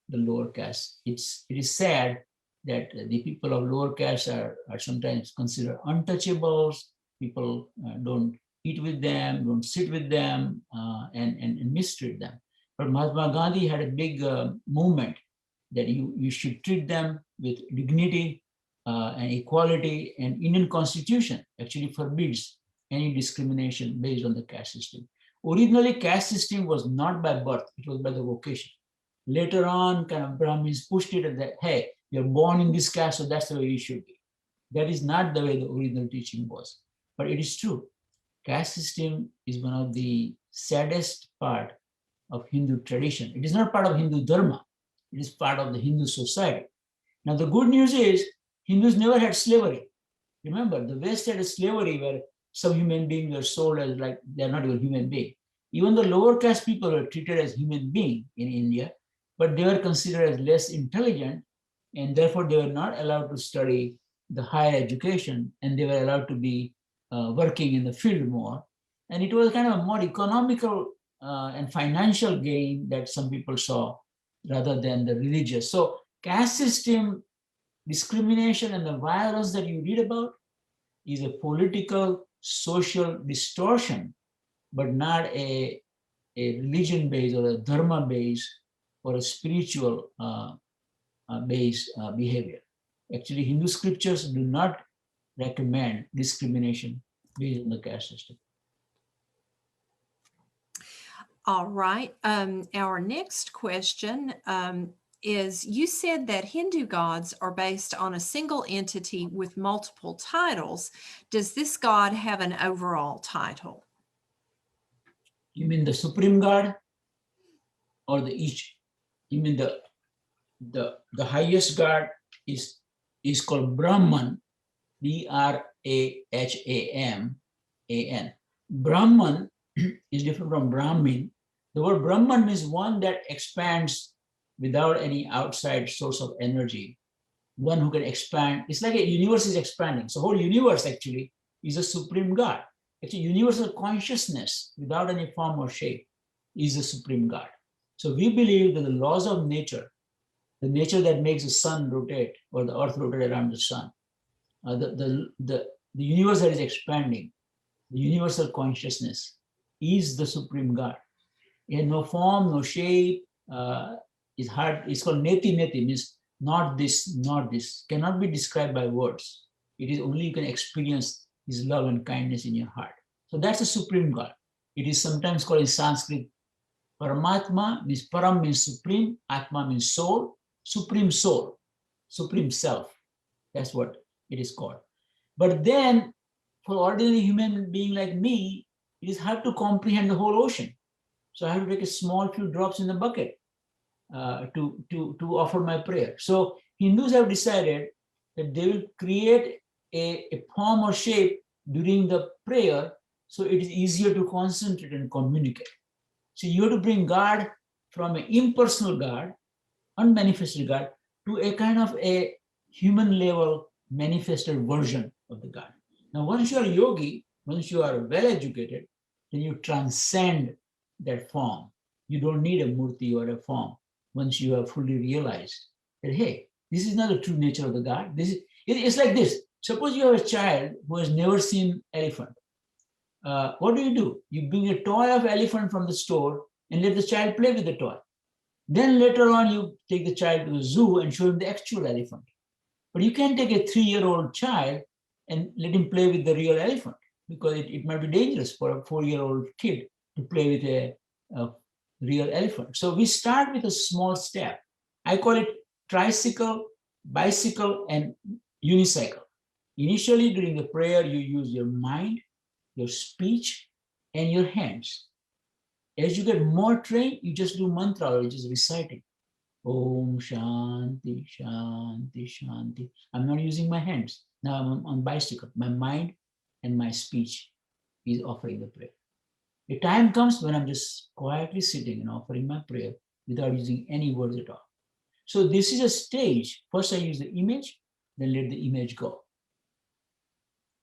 the lower caste. It is sad that the people of lower caste are sometimes considered untouchables. People don't eat with them, don't sit with them, and mistreat them. But Mahatma Gandhi had a big movement that you should treat them with dignity and equality, and Indian Constitution actually forbids any discrimination based on the caste system. Originally, caste system was not by birth, it was by the vocation. Later on, kind of Brahmins pushed it that, hey, you're born in this caste, so that's the way you should be. That is not the way the original teaching was, but it is true. Caste system is one of the saddest part of Hindu tradition. It is not part of Hindu Dharma. It is part of the Hindu society. Now, the good news is Hindus never had slavery. Remember, the West had a slavery where some human beings were sold as like they're not even human beings. Even the lower caste people were treated as human beings in India, but they were considered as less intelligent, and therefore they were not allowed to study the higher education, and they were allowed to be working in the field more. And it was kind of a more economical and financial gain that some people saw rather than the religious. So caste system discrimination and the violence that you read about is a political, social distortion, but not a religion-based or a dharma-based or a spiritual based behavior. Actually, Hindu scriptures do not recommend discrimination based on the caste system. All right. Our next question is, you said that Hindu gods are based on a single entity with multiple titles. Does this god have an overall title? You mean the supreme god or the each? You mean the highest god is called Brahman, B-R-A-H-A-M-A-N. Brahman is different from Brahmin. The word Brahman means one that expands without any outside source of energy, one who can expand. It's like a universe is expanding. So whole universe actually is a supreme God. Actually, universal consciousness without any form or shape is a supreme God. So we believe that the laws of nature, the nature that makes the sun rotate or the earth rotate around the sun, the universe that is expanding, the universal consciousness is the supreme God. It has no form, no shape. It's hard. It's called neti neti, means not this, not this. Cannot be described by words. It is only you can experience his love and kindness in your heart. So that's a supreme God. It is sometimes called in Sanskrit Paramatma, means Param means supreme, Atma means soul, supreme self. That's what it is called. But then for ordinary human being like me, it is hard to comprehend the whole ocean. So I have to take a small few drops in the bucket to offer my prayer. So Hindus have decided that they will create a form or shape during the prayer so it is easier to concentrate and communicate. So you have to bring God from an impersonal God, unmanifested God, to a kind of a human level manifested version of the God. Now, once you are a yogi, once you are well educated, then you transcend that form. You don't need a murti or a form once you have fully realized that, hey, this is not the true nature of the God. It's like this. Suppose you have a child who has never seen elephant. What do? You bring a toy of elephant from the store and let the child play with the toy. Then later on, you take the child to the zoo and show him the actual elephant. But you can't take a 3-year-old child and let him play with the real elephant, because it might be dangerous for a 4-year-old kid to play with a real elephant. So we start with a small step. I call it tricycle, bicycle, and unicycle. Initially, during the prayer, you use your mind, your speech, and your hands. As you get more trained, you just do mantra or you just reciting. Om Shanti, Shanti, Shanti. I'm not using my hands. Now I'm on bicycle. My mind and my speech is offering the prayer. The time comes when I'm just quietly sitting and offering my prayer without using any words at all. So this is a stage. First I use the image, then let the image go.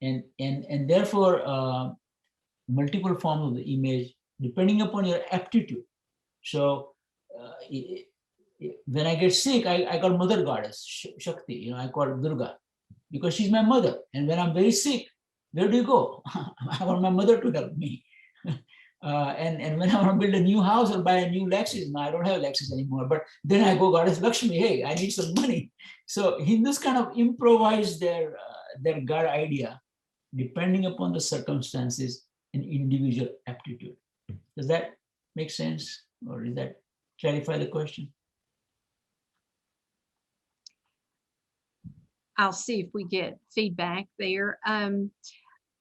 And therefore, multiple forms of the image, depending upon your aptitude. So when I get sick, I call Mother Goddess, Shakti, I call Durga, because she's my mother. And when I'm very sick, where do you go? I want my mother to help me. And when I want to build a new house or buy a new Lexus, now I don't have a Lexus anymore, but then I go, Goddess Lakshmi, hey, I need some money. So Hindus kind of improvise their God idea depending upon the circumstances and individual aptitude. Does that make sense? Or does that clarify the question? I'll see if we get feedback there.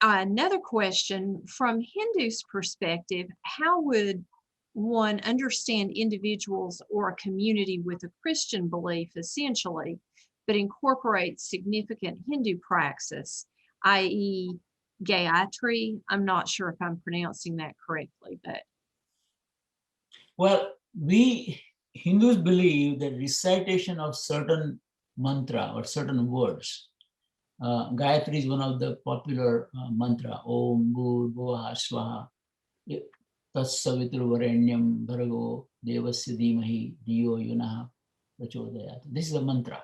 Another question, from Hindus' perspective, how would one understand individuals or a community with a Christian belief essentially, but incorporate significant Hindu praxis, i.e. Gayatri? I'm not sure if I'm pronouncing that correctly, but. Well, we Hindus believe that recitation of certain mantra or certain words, Gayatri is one of the popular mantra, Om Bhurvuvah Swaha, Tatsavitur Varenyam Bhargo Devasya Dhimahi Dhiyo Yunaha Prachodayat. This is a mantra.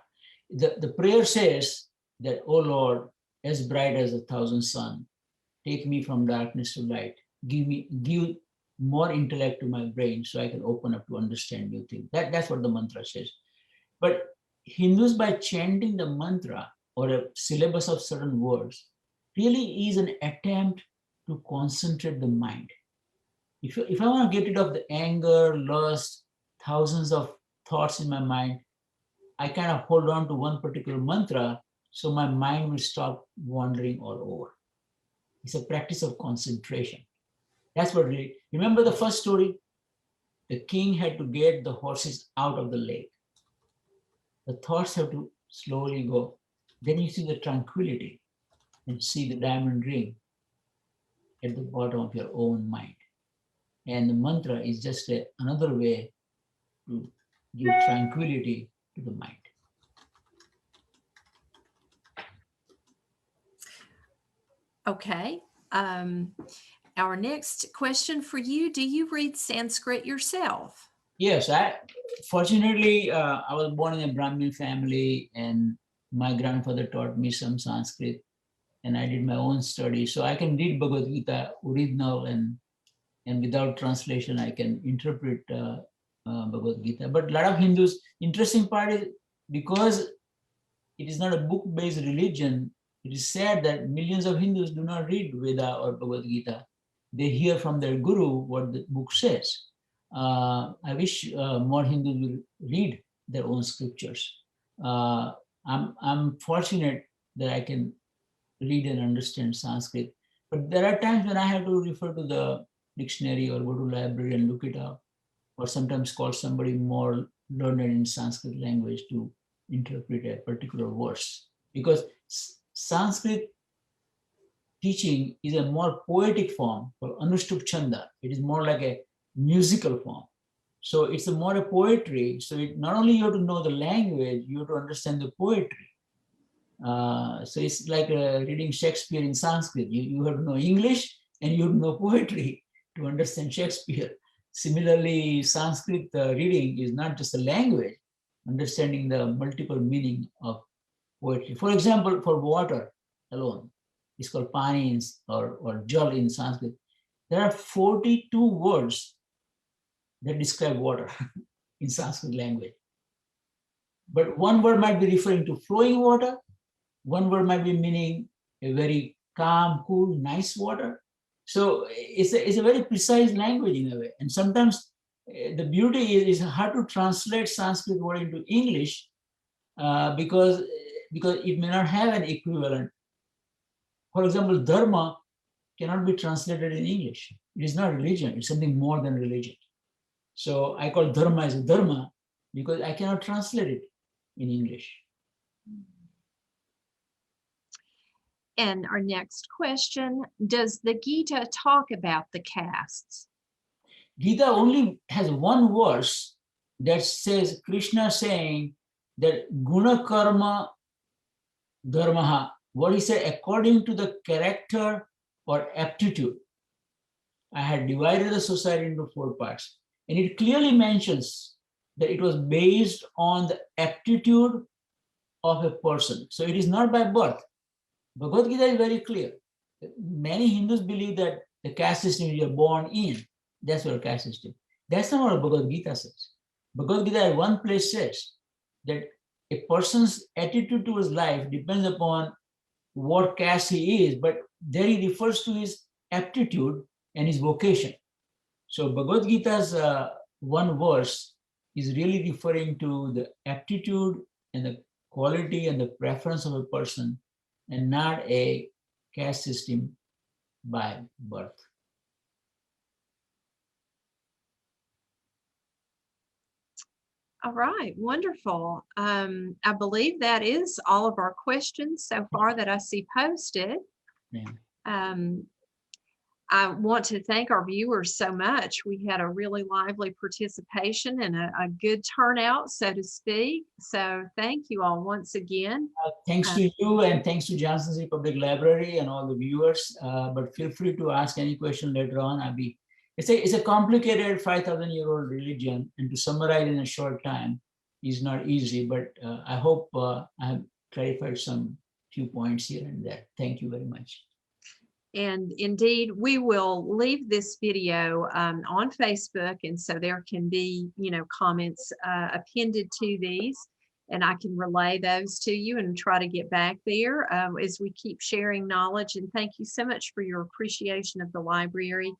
The prayer says that, O Lord, as bright as 1,000 sun, take me from darkness to light. Give more intellect to my brain so I can open up to understand new things. That's what the mantra says. But Hindus, by chanting the mantra or a syllabus of certain words, really is an attempt to concentrate the mind. If I want to get rid of the anger, lust, thousands of thoughts in my mind, I kind of hold on to one particular mantra so my mind will stop wandering all over. It's a practice of concentration. That's what really, remember the first story? The king had to get the horses out of the lake. The thoughts have to slowly go. Then you see the tranquility and see the diamond ring at the bottom of your own mind. And the mantra is just another way to give tranquility to the mind. Okay. Our next question for you, do you read Sanskrit yourself? Yes, fortunately, I was born in a Brahmin family and my grandfather taught me some Sanskrit and I did my own study. So I can read Bhagavad-Gita original and without translation, I can interpret Bhagavad-Gita. But a lot of Hindus, interesting part is because it is not a book-based religion, it is said that millions of Hindus do not read Veda or Bhagavad-Gita. They hear from their guru what the book says. I wish more Hindus will read their own scriptures. I'm fortunate that I can read and understand Sanskrit, but there are times when I have to refer to the dictionary or go to library and look it up, or sometimes call somebody more learned in Sanskrit language to interpret a particular verse. Because Sanskrit teaching is a more poetic form called Anushtup Chanda. It is more like a musical form. So it's a more a poetry. So not only you have to know the language, you have to understand the poetry. So it's like reading Shakespeare in Sanskrit. You have to know English and you have to know poetry to understand Shakespeare. Similarly, Sanskrit reading is not just a language, understanding the multiple meaning of poetry. For example, for water alone, it's called pani or jal in Sanskrit. There are 42 words that describe water in Sanskrit language. But one word might be referring to flowing water. One word might be meaning a very calm, cool, nice water. So it's a very precise language in a way. And sometimes the beauty is how to translate Sanskrit word into English because it may not have an equivalent. For example, dharma cannot be translated in English. It is not religion. It's something more than religion. So I call dharma as a dharma because I cannot translate it in English. And our next question, does the Gita talk about the castes? Gita only has one verse that says, Krishna saying that guna karma dharmaha, what he said, according to the character or aptitude, I had divided the society into 4 parts. And it clearly mentions that it was based on the aptitude of a person. So it is not by birth. Bhagavad-Gita is very clear. Many Hindus believe that the caste system you are born in, that's your caste system. That's not what Bhagavad-Gita says. Bhagavad-Gita at one place says that a person's attitude towards life depends upon what caste he is, but there he refers to his aptitude and his vocation. So Bhagavad-Gita's one verse is really referring to the aptitude and the quality and the preference of a person and not a caste system by birth. All right, wonderful. I believe that is all of our questions so far that I see posted. Yeah. I want to thank our viewers so much. We had a really lively participation and a good turnout, so to speak. So thank you all once again. Thanks to you and thanks to Johnson City Public Library and all the viewers. But feel free to ask any question later on. It's a complicated 5,000-year-old religion, and to summarize in a short time is not easy. But I hope I have clarified some few points here and there. Thank you very much. And indeed, we will leave this video on Facebook, and so there can be, comments appended to these, and I can relay those to you and try to get back there as we keep sharing knowledge. And thank you so much for your appreciation of the library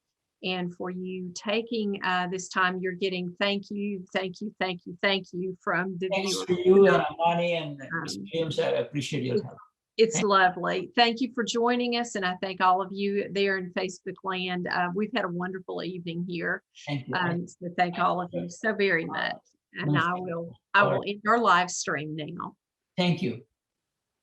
and for you taking this time. You're getting thank you from the Thanks viewers. to you and Amani and Mr. James. I appreciate your help. It's lovely. Thank you for joining us. And I thank all of you there in Facebook land. We've had a wonderful evening here. Thank you. So thank all of you so very much. And I will end our live stream now. Thank you.